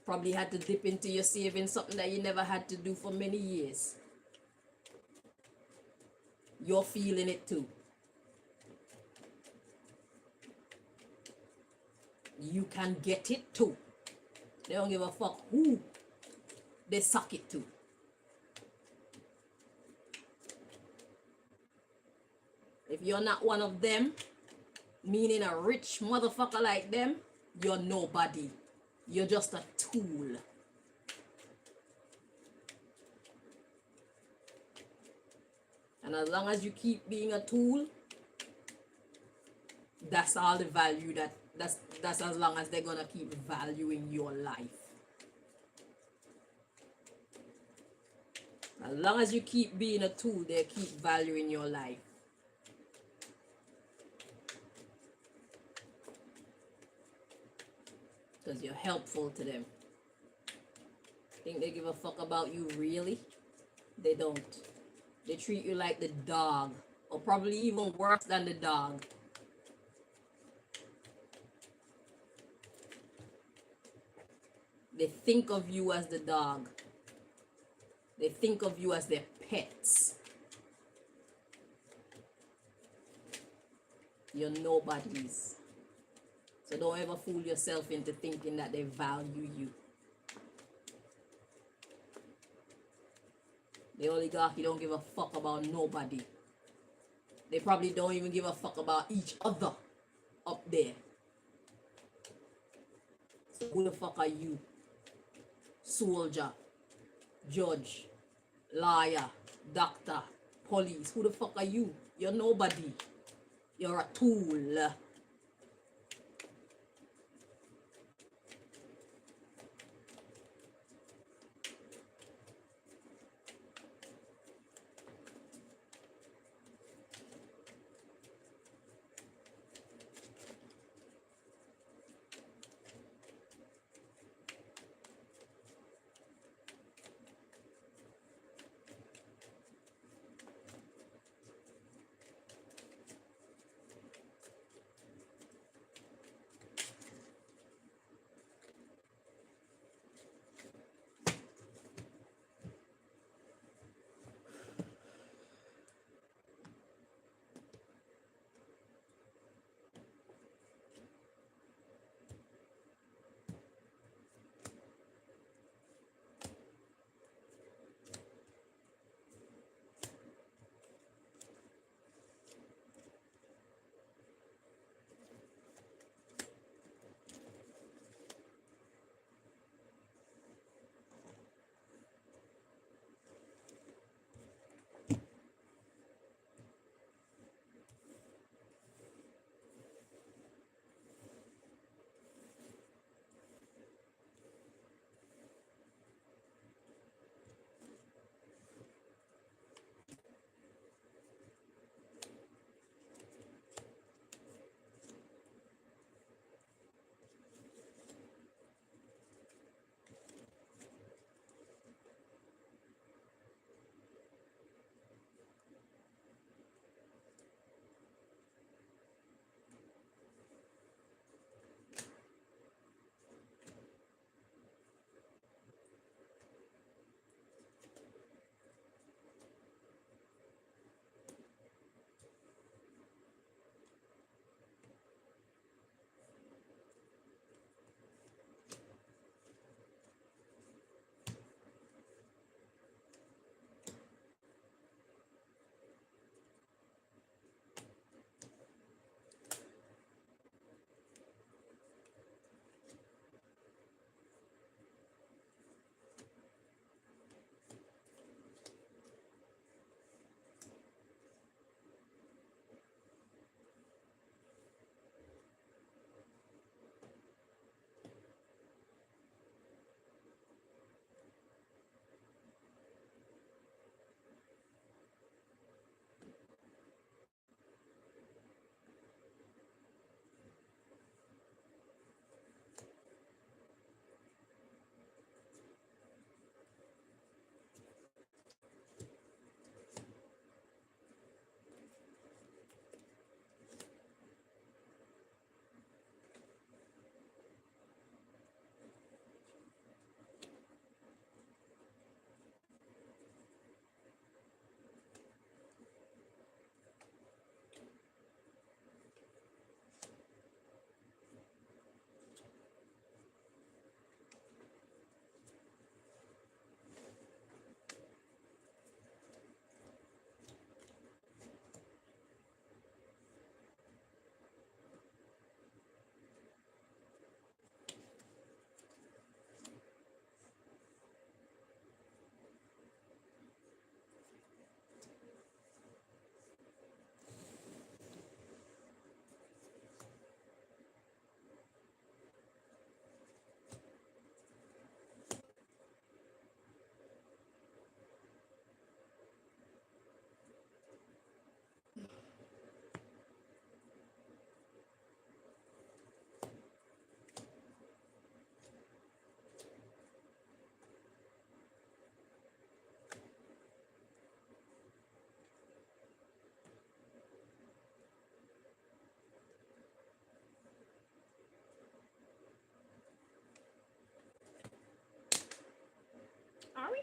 Probably had to dip into your savings, something that you never had to do for many years. You're feeling it too. You can get it too. They don't give a fuck who they suck it to. If you're not one of them, meaning a rich motherfucker like them, you're nobody. You're just a tool. And as long as you keep being a tool, that's all the value that's as long as they're gonna keep valuing your life. As long as you keep being a tool, they keep valuing your life. Because you're helpful to them. Think they give a fuck about you, really? They don't. They treat you like the dog, or probably even worse than the dog. They think of you as the dog. They think of you as their pets. You're nobodies. So don't ever fool yourself into thinking that they value you. The oligarchy don't give a fuck about nobody. They probably don't even give a fuck about each other up there. So who the fuck are you? Soldier, judge, lawyer, doctor, police. Who the fuck are you? You're nobody. You're a tool.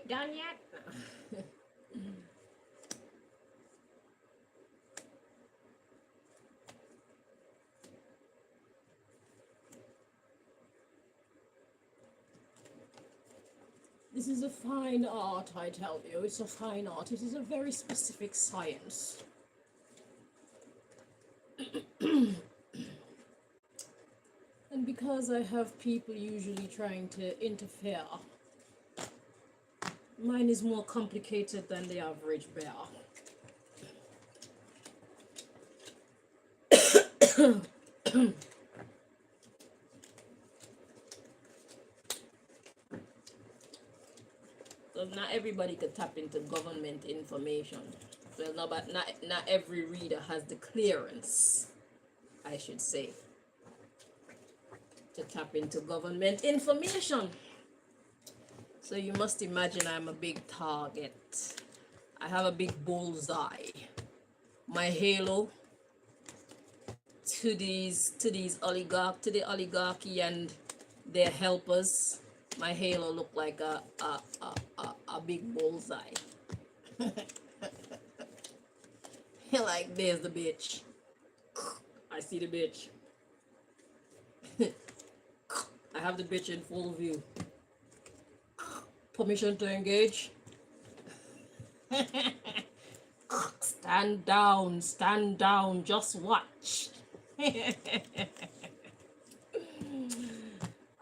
done yet? This is a fine art, I tell you. It's a fine art. It is a very specific science. And because I have people usually trying to interfere, mine is more complicated than the average bear. So not everybody could tap into government information. Well, no, but not every reader has the clearance, I should say, to tap into government information. So you must imagine I'm a big target. I have a big bullseye. My halo to the oligarchy and their helpers. My halo look like a big bullseye. Like, there's the bitch. I see the bitch. I have the bitch in full view. Permission to engage. Stand down, just watch.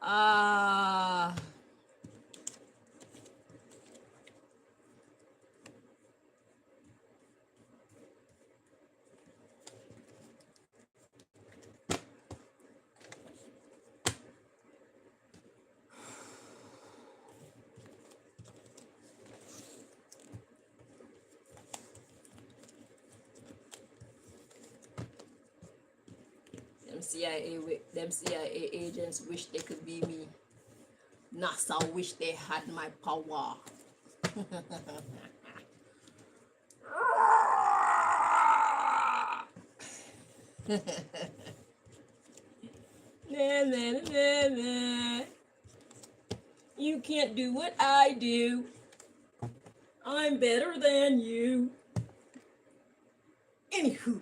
Ah. Them CIA agents wish they could be me. NASA wish they had my power. Nah, nah, nah, nah. You can't do what I do. I'm better than you. Anywho.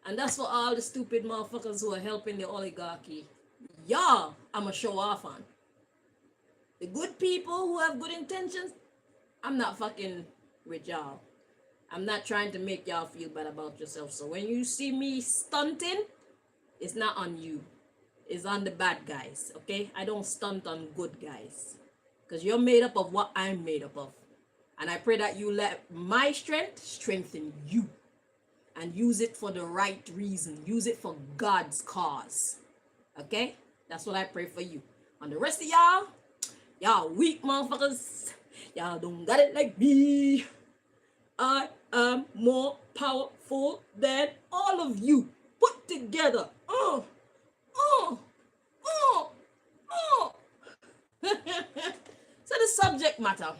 And that's for all the stupid motherfuckers who are helping the oligarchy. Y'all, I'ma show off on. The good people who have good intentions, I'm not fucking with y'all. I'm not trying to make y'all feel bad about yourself. So when you see me stunting, it's not on you. It's on the bad guys, okay? I don't stunt on good guys. Because you're made up of what I'm made up of. And I pray that you let my strength strengthen you. And use it for the right reason. Use it for God's cause. Okay? That's what I pray for you. And the rest of y'all weak motherfuckers. Y'all don't got it like me. I am more powerful than all of you put together. So the subject matter.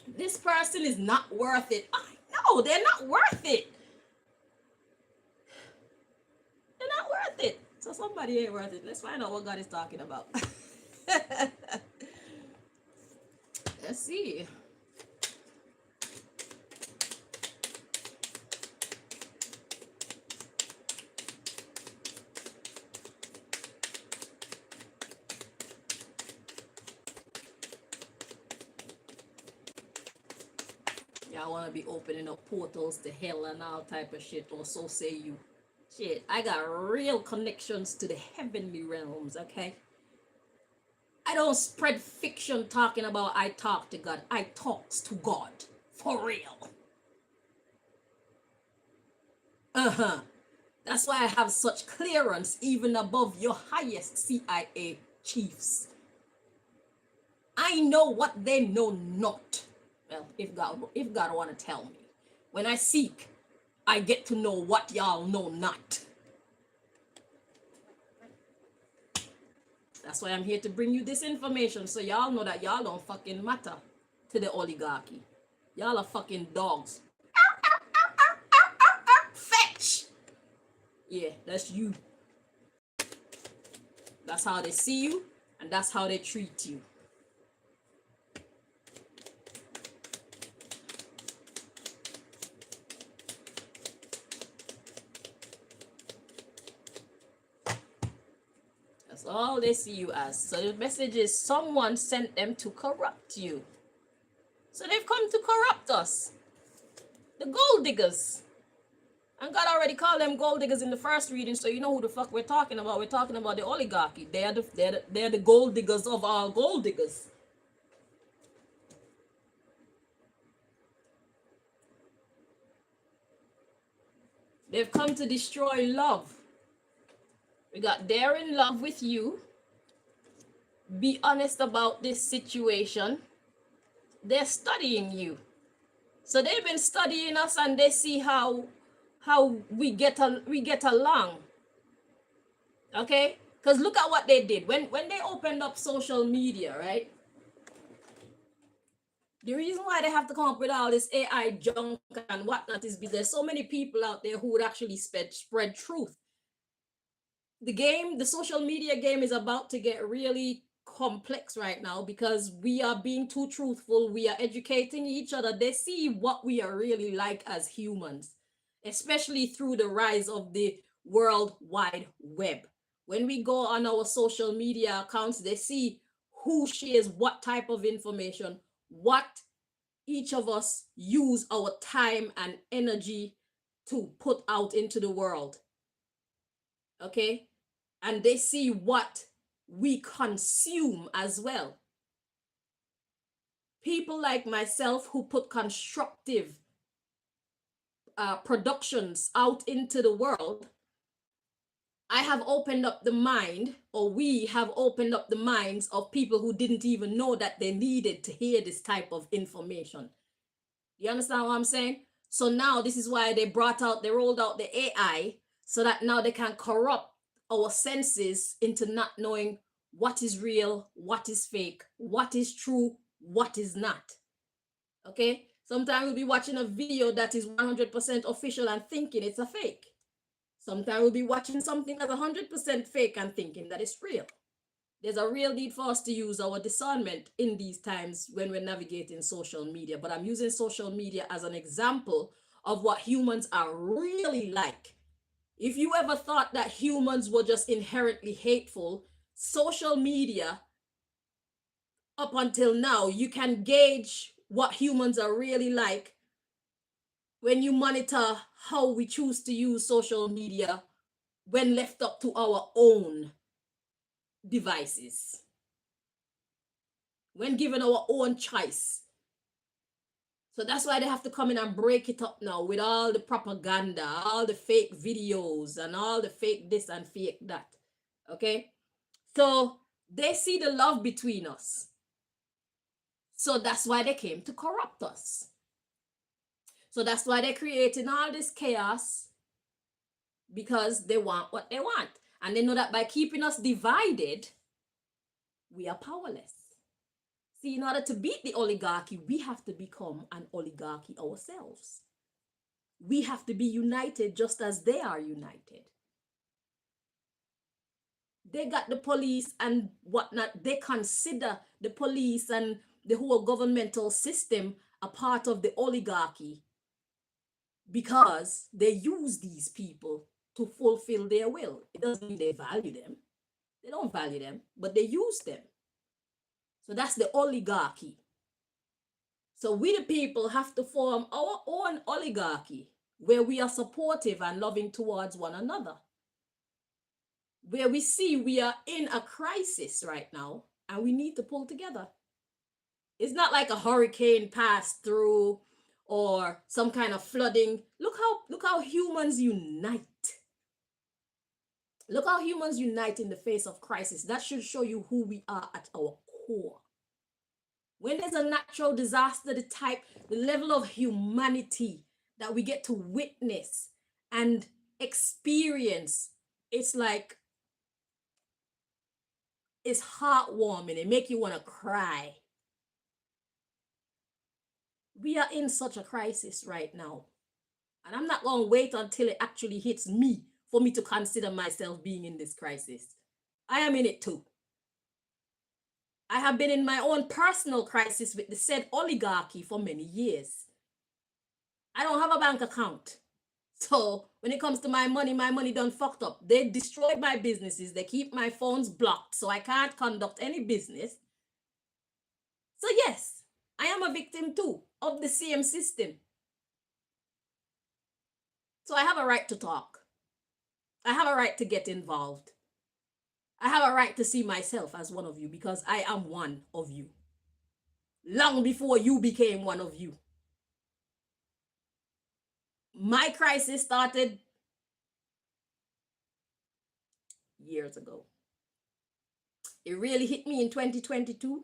This person is not worth it. No, they're not worth it. They're not worth it. So somebody ain't worth it. Let's find out what God is talking about. Let's see. Y'all want to be opening up portals to hell and all type of shit, or so say you. Shit, I got real connections to the heavenly realms, okay? I don't spread fiction talking about I talk to God. I talks to God. For real. That's why I have such clearance even above your highest CIA chiefs. I know what they know not. Well, if God want to tell me. When I seek, I get to know what y'all know not. That's why I'm here to bring you this information, so y'all know that y'all don't fucking matter to the oligarchy. Y'all are fucking dogs. Fetch! Yeah, that's you. That's how they see you, and that's how they treat you. all they see you as. So the message is someone sent them to corrupt you. So they've come to corrupt us. The gold diggers. And God already called them gold diggers in the first reading, so you know who the fuck we're talking about. We're talking about the oligarchy. They're the gold diggers of our gold diggers. They've come to destroy love. We got they're in love with you. Be honest about this situation. They're studying you. So they've been studying us and they see how we get along. Okay? Because look at what they did. When they opened up social media, right? The reason why they have to come up with all this AI junk and whatnot is because there's so many people out there who would actually spread truth. The social media game is about to get really complex right now because we are being too truthful. We are educating each other. They see what we are really like as humans, especially through the rise of the World Wide Web. When we go on our social media accounts, they see who shares what type of information, what each of us use our time and energy to put out into the world. Okay? And they see what we consume as well. People like myself who put constructive productions out into the world, I have opened up the mind, or we have opened up the minds of people who didn't even know that they needed to hear this type of information. You understand what I'm saying? So now this is why they rolled out the AI so that now they can corrupt our senses into not knowing what is real, what is fake, what is true, what is not. Okay? Sometimes we'll be watching a video that is 100% official and thinking it's a fake. Sometimes we'll be watching something that's 100% fake and thinking that it's real. There's a real need for us to use our discernment in these times when we're navigating social media. But I'm using social media as an example of what humans are really like. If you ever thought that humans were just inherently hateful, social media, up until now, you can gauge what humans are really like when you monitor how we choose to use social media when left up to our own devices, when given our own choice. So that's why they have to come in and break it up now with all the propaganda, all the fake videos and all the fake this and fake that. Okay? So they see the love between us. So that's why they came to corrupt us. So that's why they're creating all this chaos, because they want what they want. And they know that by keeping us divided, we are powerless. See, in order to beat the oligarchy, we have to become an oligarchy ourselves. We have to be united just as they are united. They got the police and whatnot. They consider the police and the whole governmental system a part of the oligarchy because they use these people to fulfill their will. It doesn't mean they value them. They don't value them, but they use them. So that's the oligarchy. So we the people have to form our own oligarchy where we are supportive and loving towards one another. Where we see we are in a crisis right now and we need to pull together. It's not like a hurricane passed through or some kind of flooding. Look how humans unite. Look how humans unite in the face of crisis. That should show you who we are at our core. When there's a natural disaster, the level of humanity that we get to witness and experience, it's like, it's heartwarming. It makes you want to cry. We are in such a crisis right now. And I'm not going to wait until it actually hits me for me to consider myself being in this crisis. I am in it too. I have been in my own personal crisis with the said oligarchy for many years. I don't have a bank account. So when it comes to my money done fucked up. They destroyed my businesses. They keep my phones blocked, so I can't conduct any business. So yes, I am a victim too of the same system. So I have a right to talk. I have a right to get involved. I have a right to see myself as one of you because I am one of you. Long before you became one of you. My crisis started years ago. It really hit me in 2022,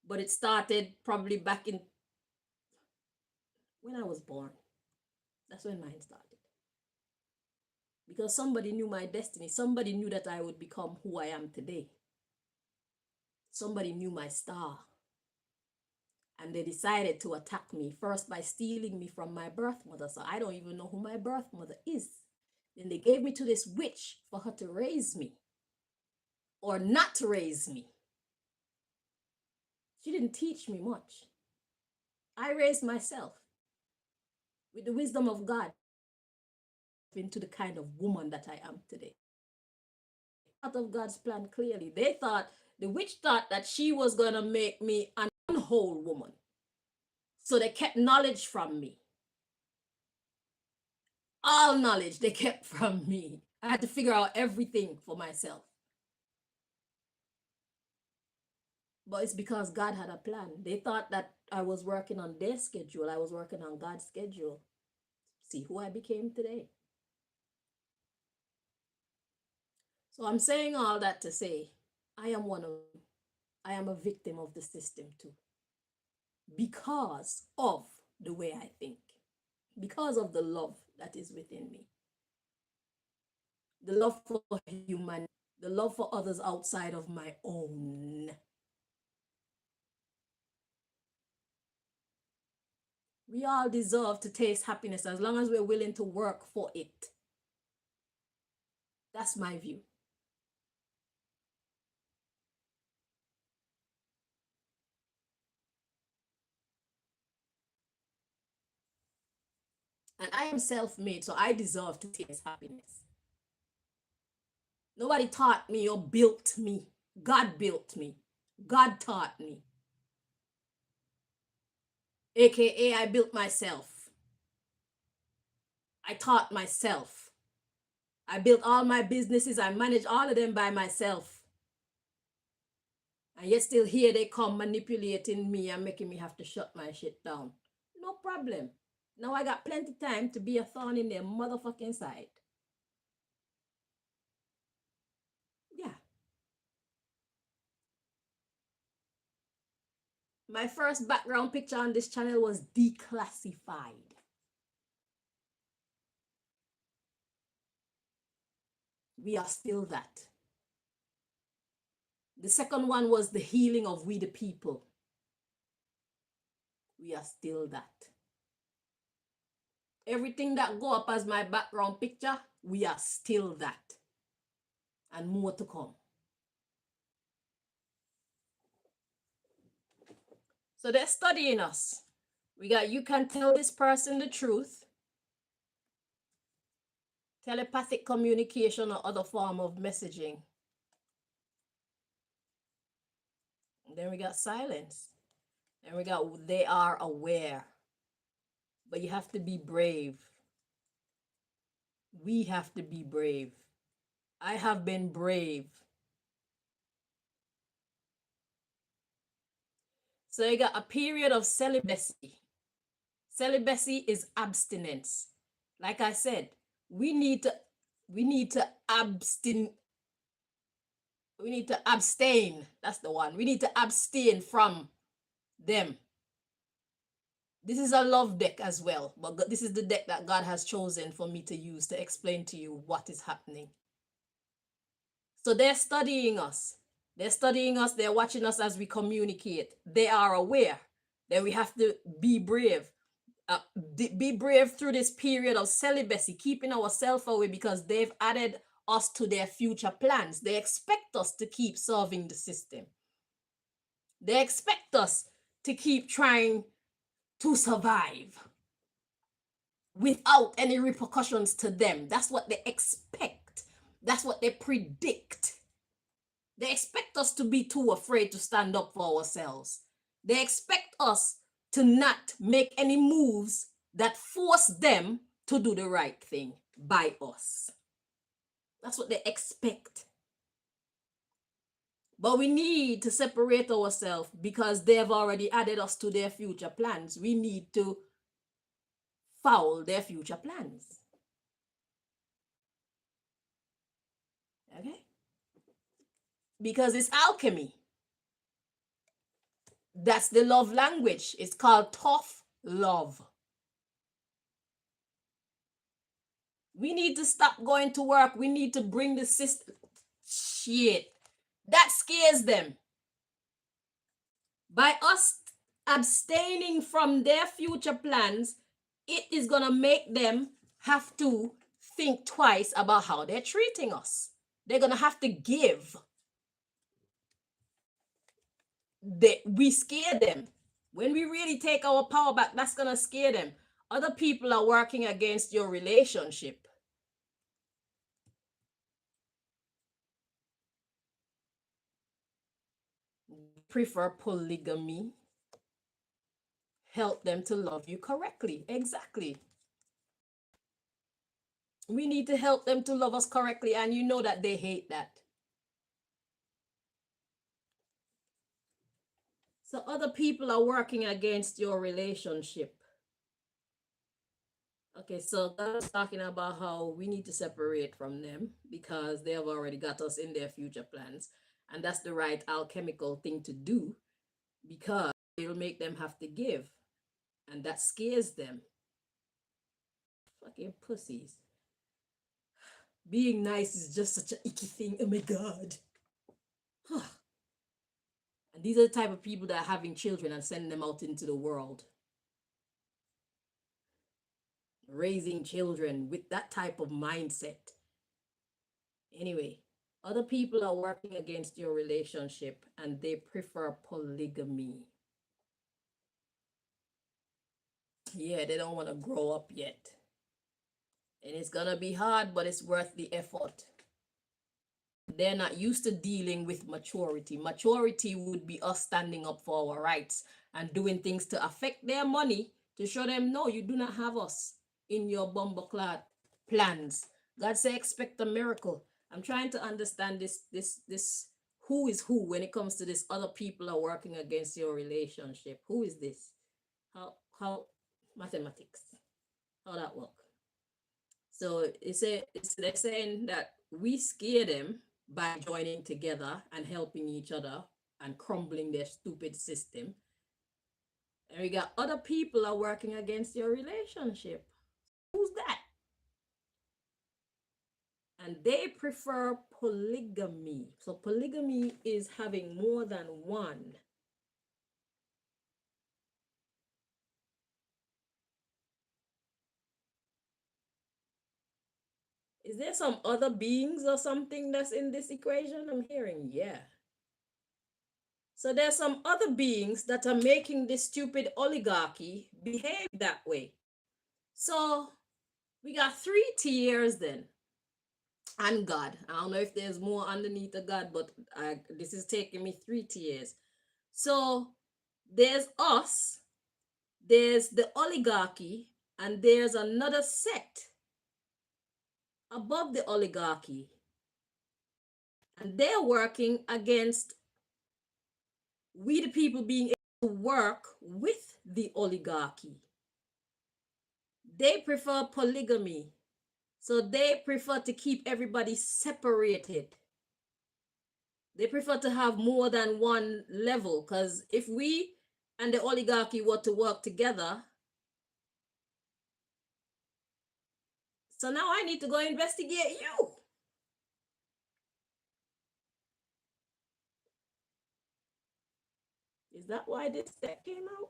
but it started probably back in when I was born. That's when mine started. Because somebody knew my destiny. Somebody knew that I would become who I am today. Somebody knew my star. And they decided to attack me first by stealing me from my birth mother. So I don't even know who my birth mother is. Then they gave me to this witch for her to raise me or not to raise me. She didn't teach me much. I raised myself with the wisdom of God into the kind of woman that I am today. Out of God's plan clearly. The witch thought that she was going to make me an unwhole woman. So they kept knowledge from me. All knowledge they kept from me. I had to figure out everything for myself. But it's because God had a plan. They thought that I was working on their schedule. I was working on God's schedule. See who I became today. So I'm saying all that to say, I am a victim of the system too. Because of the way I think. Because of the love that is within me. The love for humanity. The love for others outside of my own. We all deserve to taste happiness as long as we're willing to work for it. That's my view. And I am self-made, so I deserve to taste happiness. Nobody taught me or built me. God built me. God taught me. AKA, I built myself. I taught myself. I built all my businesses. I managed all of them by myself. And yet still here they come manipulating me and making me have to shut my shit down. No problem. Now I got plenty time to be a thorn in their motherfucking side. Yeah. My first background picture on this channel was declassified. We are still that. The second one was the healing of we the people. We are still that. Everything that go up as my background picture, we are still that. And more to come. So they're studying us. We got, you can tell this person the truth. Telepathic communication or other form of messaging. And then we got silence. And we got, they are aware. But you have to be brave. We have to be brave. I have been brave. So you got a period of celibacy. Celibacy is abstinence. Like I said, we need to abstain. We need to abstain. That's the one. We need to abstain from them. This is a love deck as well, but this is the deck that God has chosen for me to use to explain to you what is happening. So they're studying us. They're studying us. They're watching us as we communicate. They are aware that we have to be brave. Be brave through this period of celibacy, keeping ourselves away because they've added us to their future plans. They expect us to keep serving the system. They expect us to keep trying to survive. without any repercussions to them. That's what they expect. That's what they predict. They expect us to be too afraid to stand up for ourselves. They expect us to not make any moves that force them to do the right thing by us. That's what they expect. But we need to separate ourselves because they have already added us to their future plans. We need to foul their future plans. Okay? Because it's alchemy. That's the love language. It's called tough love. We need to stop going to work. We need to bring the system. Shit. That scares them. By us abstaining from their future plans, it is going to make them have to think twice about how they're treating us. They're going to have to give. We scare them. When we really take our power back, that's going to scare them. Other people are working against your relationship. Prefer polygamy. Help them to love you correctly. Exactly. We need to help them to love us correctly, and you know that they hate that. So other people are working against your relationship. Okay, so God's talking about how we need to separate from them because they have already got us in their future plans. And that's the right alchemical thing to do because it'll make them have to give. And that scares them. Fucking pussies. Being nice is just such an icky thing. Oh my God. And these are the type of people that are having children and sending them out into the world. Raising children with that type of mindset. Anyway, other people are working against your relationship and they prefer polygamy. Yeah, they don't want to grow up yet. And it's going to be hard, but it's worth the effort. They're not used to dealing with maturity. Maturity would be us standing up for our rights and doing things to affect their money to show them, no, you do not have us in your bumbleclad plans. God say, expect a miracle. I'm trying to understand this who is who when it comes to this. Other people are working against your relationship. Who is this? How mathematics? How that work? So they're saying that we scare them by joining together and helping each other and crumbling their stupid system. And we got other people are working against your relationship. Who's that? And they prefer polygamy. So polygamy is having more than one. Is there some other beings or something that's in this equation? I'm hearing, yeah. So there's some other beings that are making this stupid oligarchy behave that way. So we got 3 tiers then. And God. I don't know if there's more underneath the God, but this is taking me 3 tiers. So there's us, there's the oligarchy, and there's another sect above the oligarchy. And they're working against we the people being able to work with the oligarchy. They prefer polygamy. So they prefer to keep everybody separated. They prefer to have more than one level, because if we and the oligarchy were to work together, so now I need to go investigate you. Is that why this deck came out?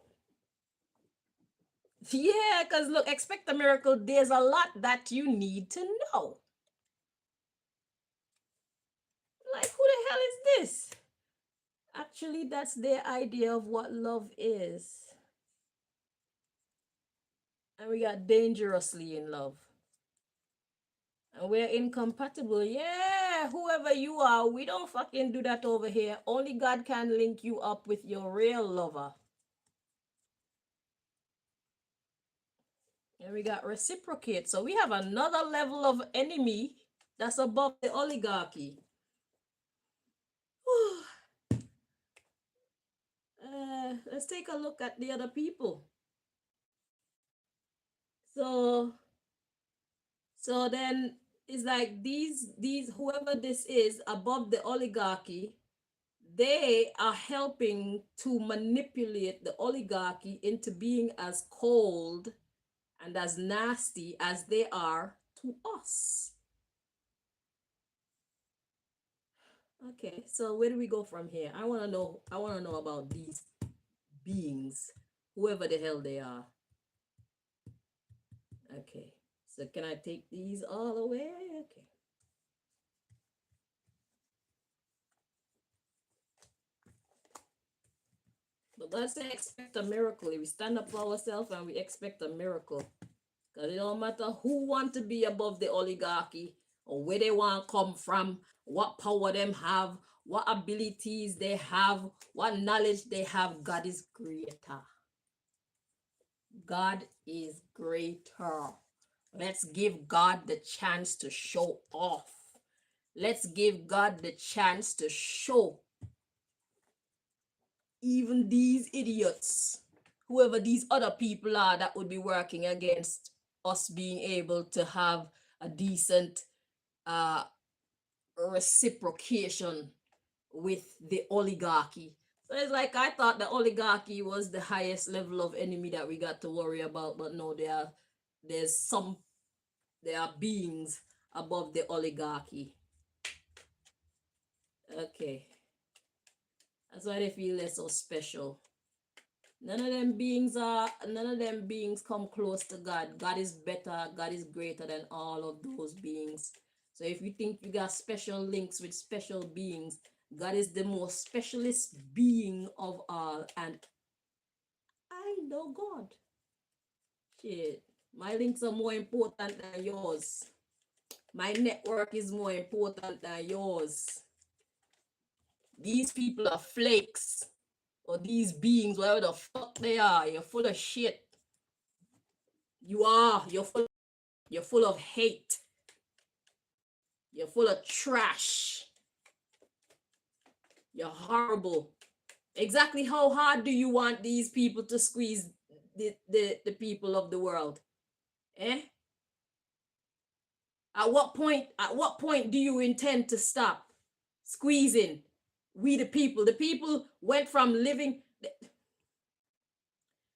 Yeah, because look, expect a miracle. There's a lot that you need to know. Like, who the hell is this? Actually, that's their idea of what love is. And we got dangerously in love. And we're incompatible. Yeah, whoever you are, we don't fucking do that over here. Only God can link you up with your real lover. And we got reciprocate. So we have another level of enemy that's above the oligarchy. Let's take a look at the other people. So then it's like these whoever this is above the oligarchy, they are helping to manipulate the oligarchy into being as cold and as nasty as they are to us. Okay, so where do we go from here? I want to know about these beings, whoever the hell they are. Okay, so can I take these all away? Okay. But God say expect a miracle. If we stand up for ourselves and we expect a miracle. Because it don't matter who want to be above the oligarchy or where they want to come from, what power them have, what abilities they have, what knowledge they have. God is greater. God is greater. Let's give God the chance to show off. Let's give God the chance to show even these idiots, whoever these other people are that would be working against us being able to have a decent reciprocation with the oligarchy. So it's like I thought the oligarchy was the highest level of enemy that we got to worry about, but no, there are beings above the oligarchy. Okay. That's why they feel they're so special. None of them beings come close to God. God is better, God is greater than all of those beings. So if you think you got special links with special beings, God is the most specialist being of all, and I know God. Shit. My links are more important than yours. My network is more important than yours. These people are flakes. Or these beings, whatever the fuck they are, you're full of shit. You're full of hate. You're full of trash. You're horrible. Exactly how hard do you want these people to squeeze the people of the world? Eh? At what point do you intend to stop squeezing? We the people. The people went from living,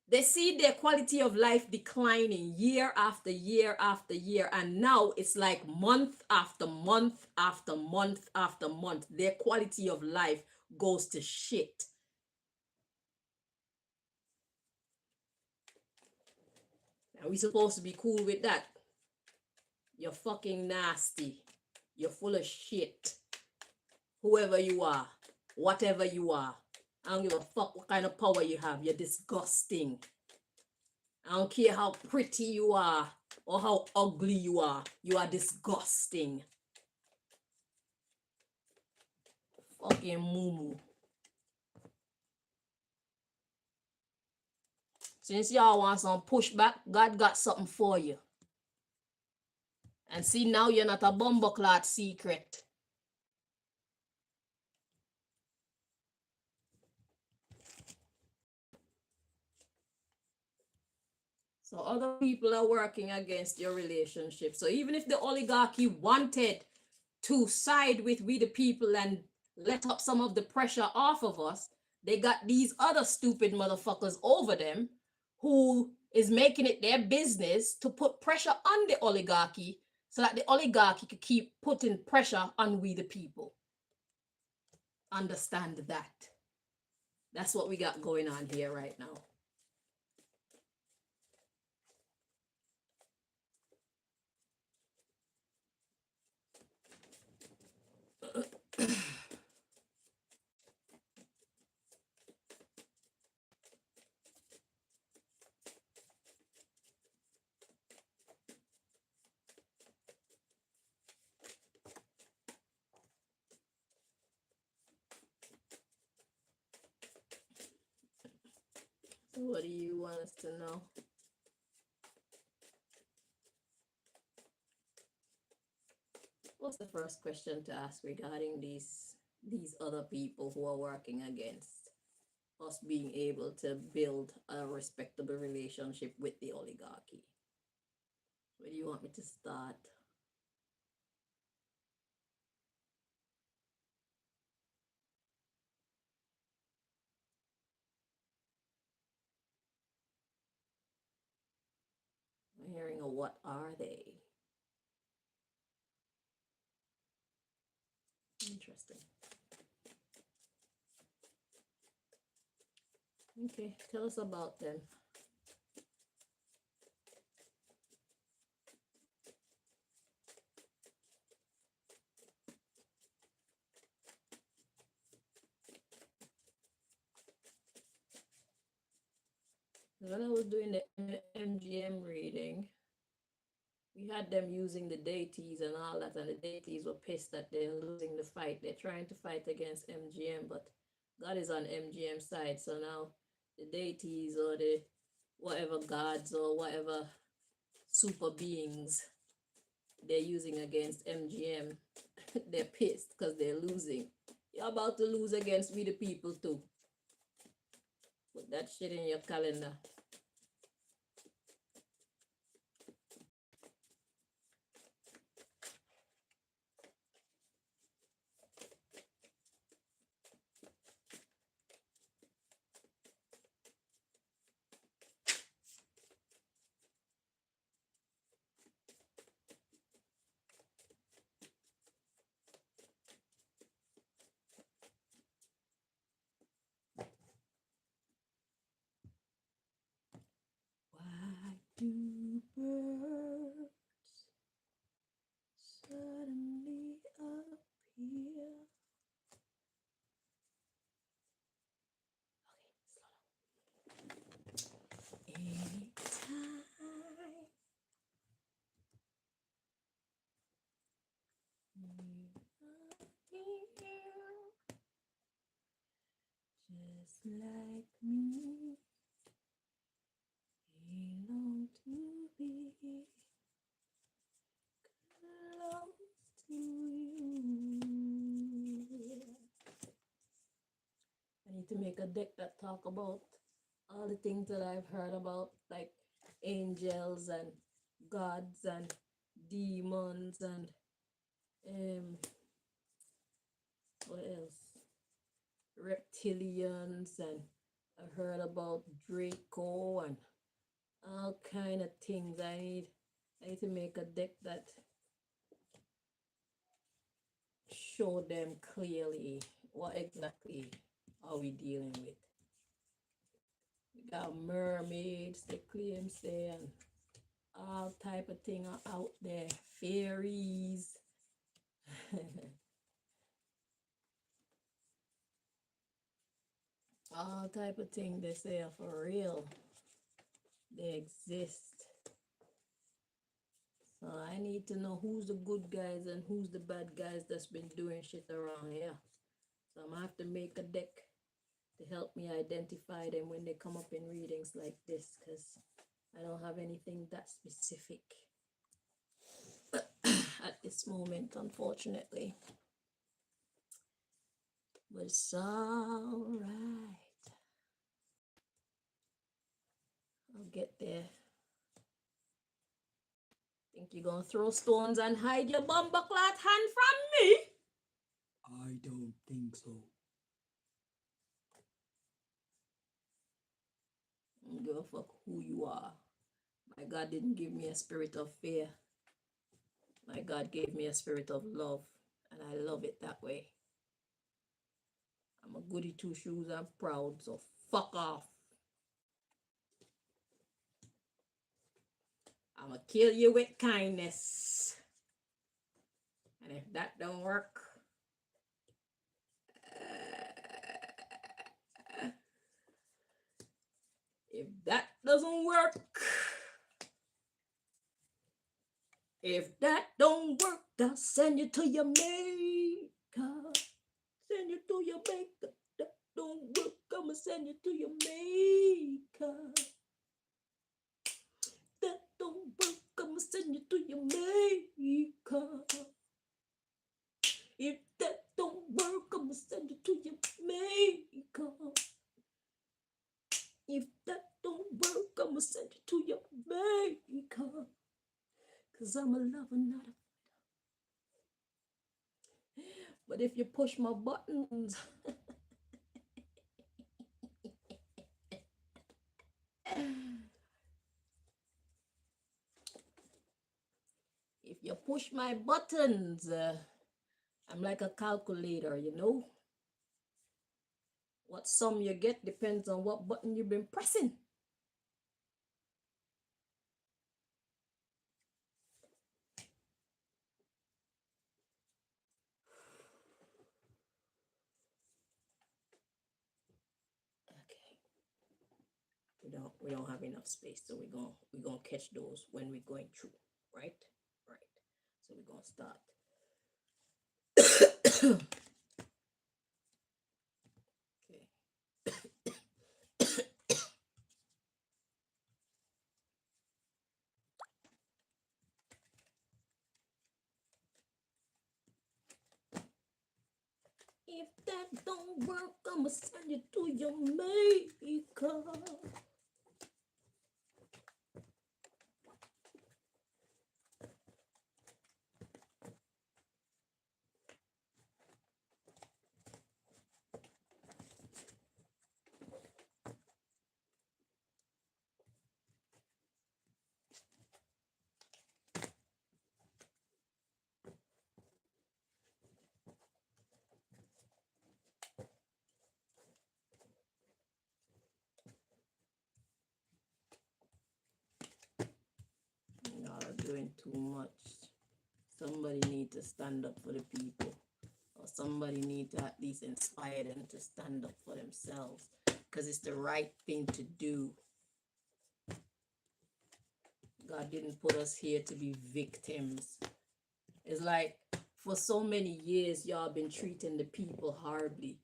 they see their quality of life declining year after year after year. And now it's like month after month after month after month, their quality of life goes to shit. Are we supposed to be cool with that? You're fucking nasty. You're full of shit. Whoever you are, whatever you are. I don't give a fuck what kind of power you have. You're disgusting. I don't care how pretty you are or how ugly you are. You are disgusting. Fucking mumu. Since y'all want some pushback, God got something for you. And see, now you're not a bumbleclot secret. So other people are working against your relationship. So even if the oligarchy wanted to side with we the people and let up some of the pressure off of us, they got these other stupid motherfuckers over them who is making it their business to put pressure on the oligarchy so that the oligarchy could keep putting pressure on we the people. Understand that. That's what we got going on here right now. What do you want us to know? What's the first question to ask regarding these other people who are working against us being able to build a respectable relationship with the oligarchy? Where do you want me to start? I'm hearing a what are they? Interesting. Okay, tell us about them. When I was doing the MGM reading, we had them using the deities and all that, and the deities were pissed that they're losing the fight. They're trying to fight against MGM, but God is on MGM side. So now the deities or the whatever gods or whatever super beings they're using against MGM, they're pissed because they're losing. You're about to lose against we the people too. Put that shit in your calendar. Why do birds suddenly appear? Anytime just like me, he long to be close to you. I need to make a deck that talk about all the things that I've heard about, like angels and gods and demons and what else? Reptilians, and I heard about Draco and all kind of things. I need to make a deck that show them clearly what exactly are we dealing with. We got mermaids, they claim say, and all type of thing are out there. Fairies. All type of thing they say are for real. They exist. So I need to know who's the good guys and who's the bad guys that's been doing shit around here. So I'm gonna have to make a deck to help me identify them when they come up in readings like this, because I don't have anything that specific at this moment, unfortunately. But it's all right. I'll get there. Think you're gonna throw stones and hide your bumbleclot hand from me? I don't think so. I don't give a fuck who you are. My God didn't give me a spirit of fear. My God gave me a spirit of love, and I love it that way. I'm a goody two shoes, I'm proud, so fuck off. I'ma kill you with kindness. And if that don't work, if that doesn't work, if that don't work, I'll send you to your maker. Send you to your maker. That don't work, I'ma send you to your maker. That don't work, I'ma send you to your maker. If that don't work, I'ma send you to your maker. If that don't work, I'ma send you to your maker. Cause I'm a lover, not a fighter. But if you push my buttons, if you push my buttons, I'm like a calculator, you know? What sum you get depends on what button you've been pressing. Okay. We don't have enough space, so we're gonna catch those when we're going through, right? Right. So we're gonna start. Okay. If that don't work, I'ma send you to your maker. Y'all are doing too much. Somebody need to stand up for the people. Or somebody need to at least inspire them to stand up for themselves. Because it's the right thing to do. God didn't put us here to be victims. It's like for so many years, y'all been treating the people horribly.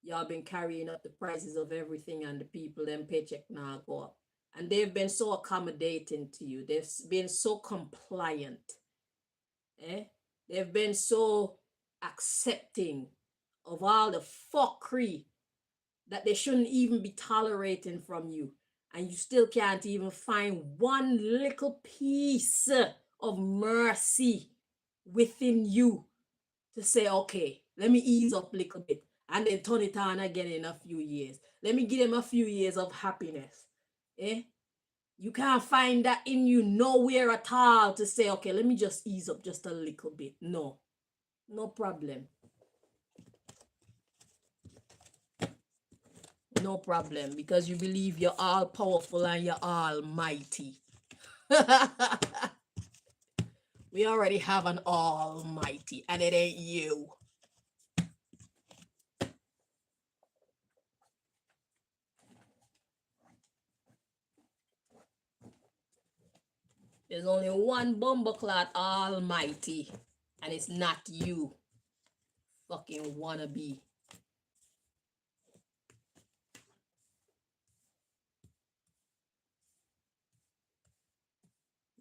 Y'all been carrying up the prices of everything and the people, them paycheck now go up. And they've been so accommodating to you. They've been so compliant. They've been so accepting of all the fuckery that they shouldn't even be tolerating from you. And you still can't even find one little piece of mercy within you to say, okay, let me ease up a little bit and then turn it on again in a few years. Let me give them a few years of happiness. You can't find that in you nowhere at all to say, okay, let me just ease up just a little bit. No problem. No problem, because you believe you're all powerful and you're almighty. We already have an almighty, and it ain't you. There's only one bumbleclot almighty, and it's not you. Fucking wannabe.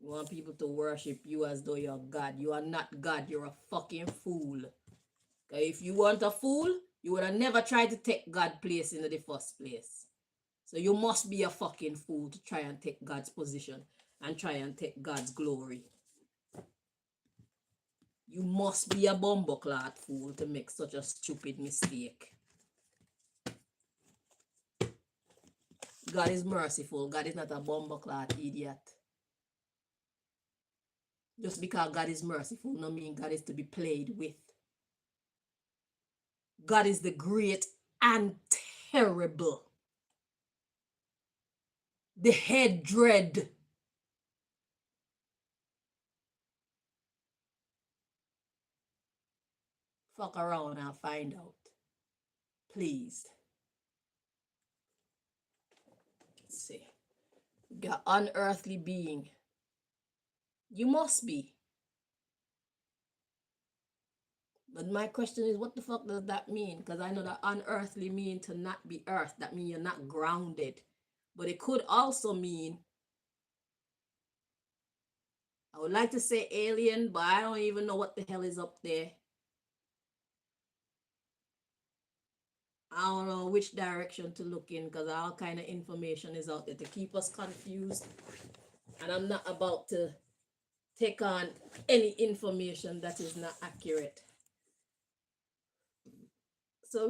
You want people to worship you as though you're God. You are not God. You're a fucking fool. Okay? If you weren't a fool, you would have never tried to take God's place in the first place. So you must be a fucking fool to try and take God's position and try and take God's glory. You must be a bumbleclad fool to make such a stupid mistake. God is merciful. God is not a bumbleclad idiot. Just because God is merciful, no mean God is to be played with. God is the great and terrible. The head dread. Fuck around and find out. Please. Let's see. We got unearthly being. You must be. But my question is, what the fuck does that mean? Because I know that unearthly mean to not be earth. That means you're not grounded. But it could also mean, I would like to say alien, but I don't even know what the hell is up there. I don't know which direction to look in because all kind of information is out there to keep us confused. And I'm not about to take on any information that is not accurate. So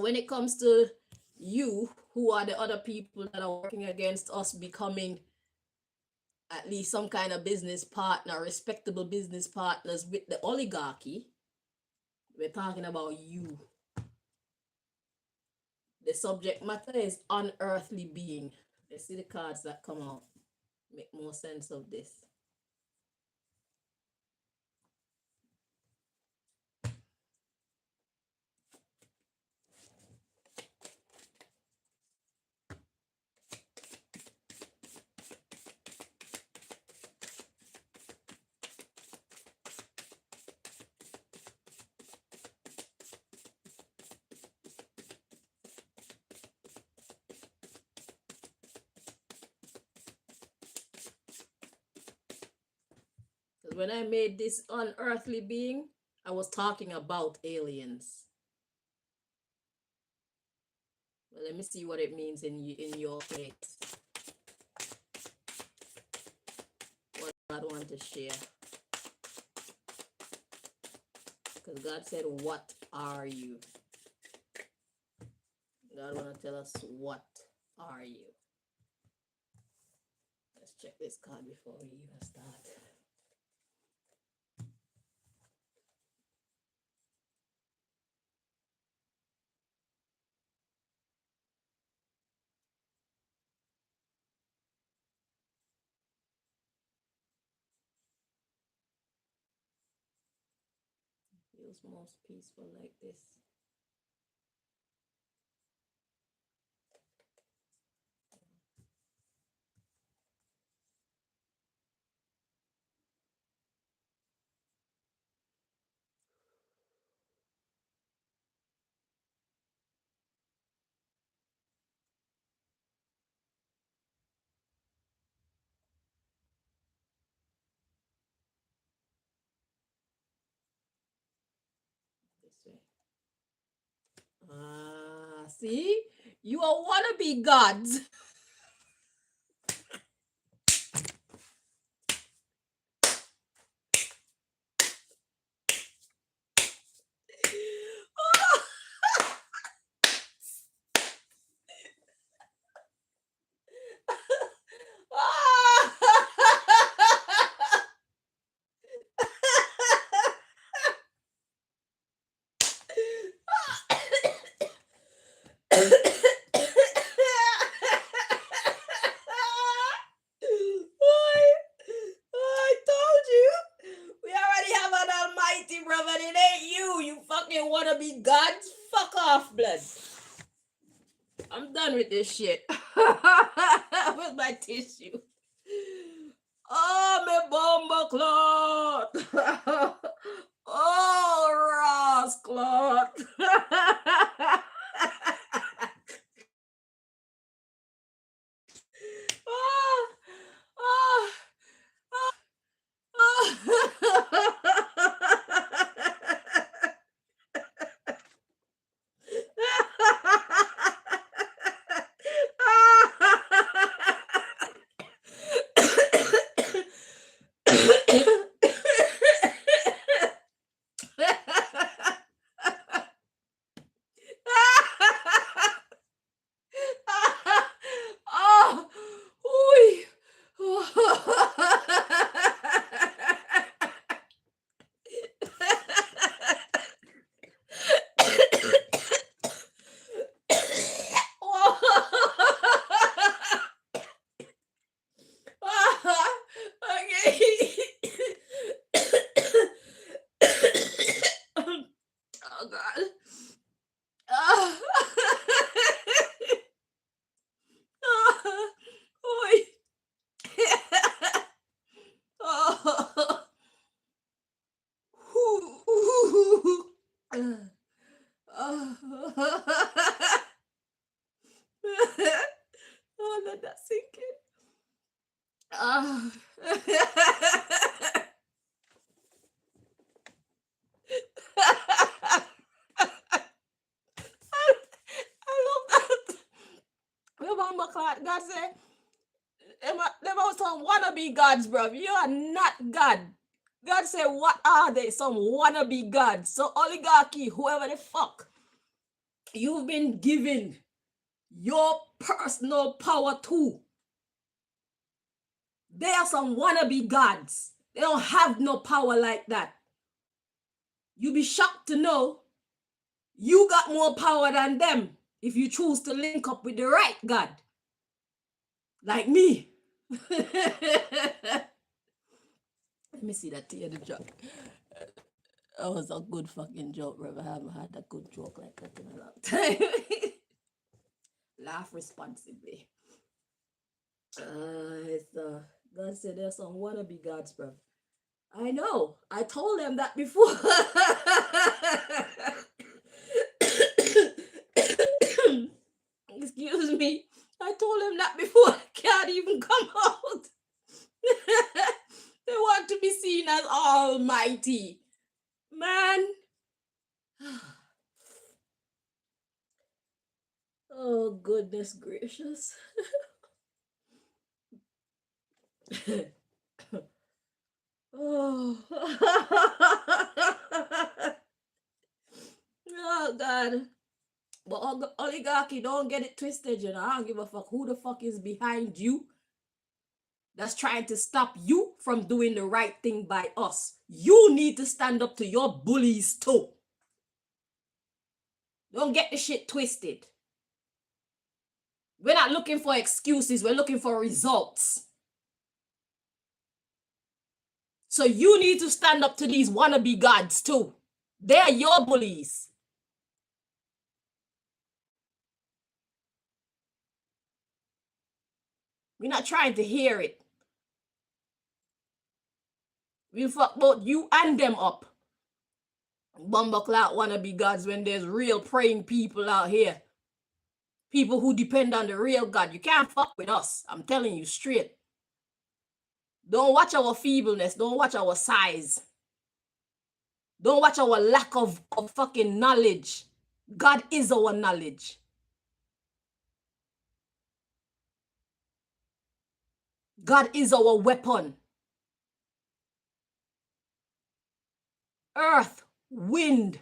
when it comes to you, who are the other people that are working against us becoming at least some kind of business partner, respectable business partners with the oligarchy, we're talking about you. The subject matter is unearthly being. Let's see the cards that come out. Make more sense of this. Because when I made this unearthly being, I was talking about aliens. Well, let me see what it means in your case. What God want to share. Because God said, what are you? God want to tell us, what are you? Let's check this card before we even start. Feels most peaceful like this. This way. See? You are wannabe gods. I told you. We already have an almighty brother, and it ain't you. You fucking wanna be gods? Fuck off, blood. I'm done with this shit. With my tissue. Oh, me bomba clot. Oh, Ross clot. Oh, oh, God say, them are some wannabe gods, bro. You are not God. God say, what are they? Some wannabe gods. So oligarchy, whoever the fuck you've been given your personal power to, they are some wannabe gods. They don't have no power like that. You be shocked to know you got more power than them if you choose to link up with the right God. Like me. Let me see that tear the joke. That was a good fucking joke, bro. I haven't had a good joke like that in a long time. Laugh responsibly. God said there's some wannabe gods, bro. I know. I told them that before. Excuse me. I told them that before. I can't even come out. They want to be seen as almighty. Man. Oh, goodness gracious. Oh. Oh, God. But oligarchy, don't get it twisted, you know. I don't give a fuck who the fuck is behind you that's trying to stop you from doing the right thing by us. You need to stand up to your bullies too. Don't get the shit twisted. We're not looking for excuses. We're looking for results. So you need to stand up to these wannabe gods too. They're your bullies. We're not trying to hear it. We'll fuck both you and them up. Bumbleclot wannabe gods when there's real praying people out here. People who depend on the real God. You can't fuck with us. I'm telling you straight. Don't watch our feebleness. Don't watch our size. Don't watch our lack of fucking knowledge. God is our knowledge. God is our weapon. Earth, wind,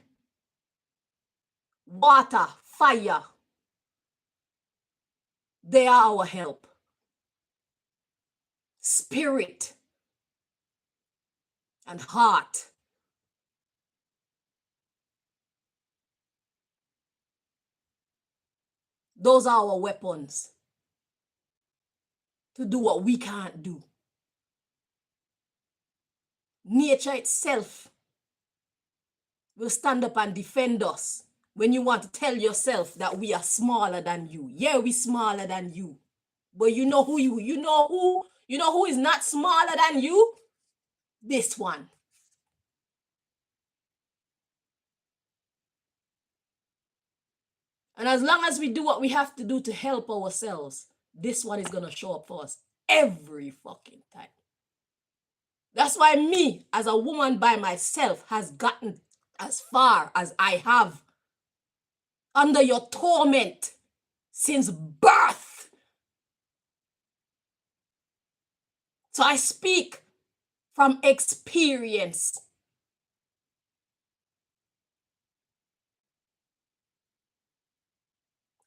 water, fire. They are our help. Spirit and heart. Those are our weapons to do what we can't do. Nature itself will stand up and defend us when you want to tell yourself that we are smaller than you. Yeah, we're smaller than you. But you know who you know who is not smaller than you? This one. And as long as we do what we have to do to help ourselves, this one is going to show up for us every fucking time. That's why me, as a woman by myself, has gotten as far as I have under your torment since birth. So I speak from experience.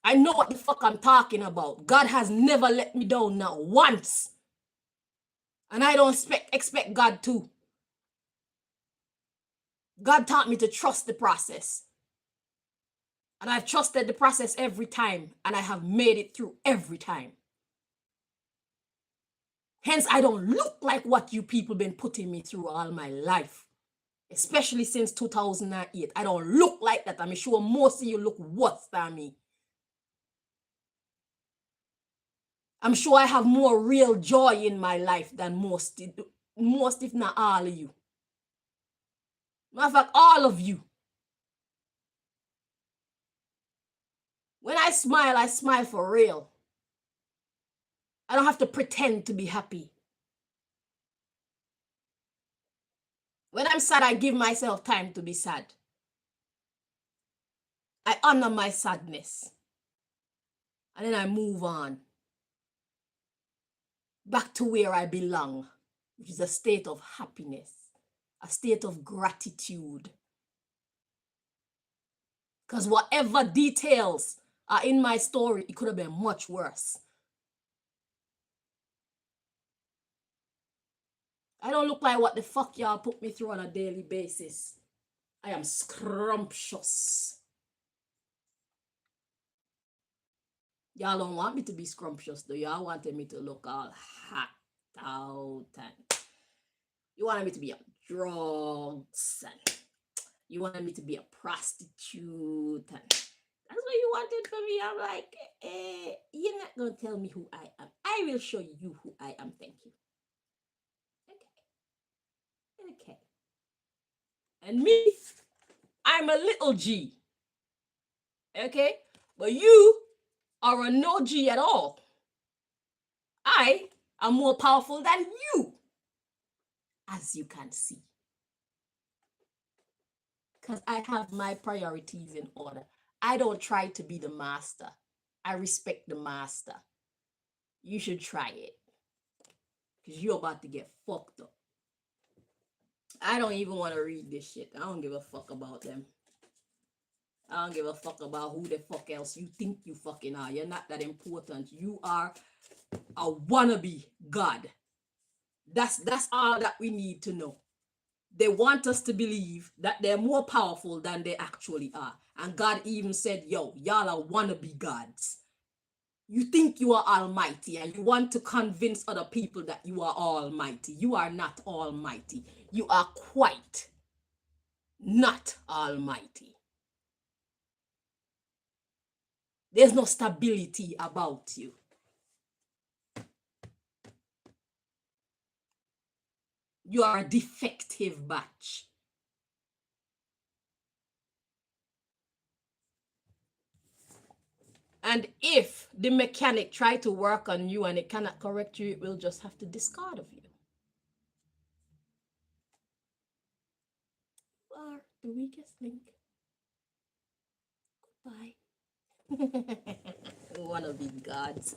I know what the fuck I'm talking about. God has never let me down not once. And I don't expect God to. God taught me to trust the process. And I've trusted the process every time. And I have made it through every time. Hence, I don't look like what you people been putting me through all my life. Especially since 2008. I don't look like that. I'm sure most of you look worse than me. I'm sure I have more real joy in my life than most if not all of you. Matter of fact, all of you. When I smile for real. I don't have to pretend to be happy. When I'm sad, I give myself time to be sad. I honor my sadness. And then I move on. back to where I belong, which is a state of happiness, a state of gratitude. Because whatever details are in my story, it could have been much worse. I don't look like what the fuck y'all put me through on a daily basis. I am scrumptious. Y'all don't want me to be scrumptious, though. Y'all wanted me to look all hot out, and you wanted me to be on drugs, and you wanted me to be a prostitute, and that's what you wanted from me. I'm like, you're not gonna tell me who I am. I will show you who I am. Thank you. Okay. And me, I'm a little G. Okay? But you are a no G at all. I am more powerful than you, as you can see. Because I have my priorities in order. I don't try to be the master. I respect the master. You should try it. Because you're about to get fucked up. I don't even want to read this shit. I don't give a fuck about them. I don't give a fuck about who the fuck else you think you fucking are. You're not that important. You are a wannabe God. That's all that we need to know. They want us to believe that they're more powerful than they actually are. And God even said, yo, y'all are wannabe gods. You think you are almighty and you want to convince other people that you are almighty. You are not almighty. You are quite not almighty. There's no stability about you. You are a defective batch. And if the mechanic try to work on you and it cannot correct you, it will just have to discard of you. You are the weakest link. Goodbye. Wanna be gods.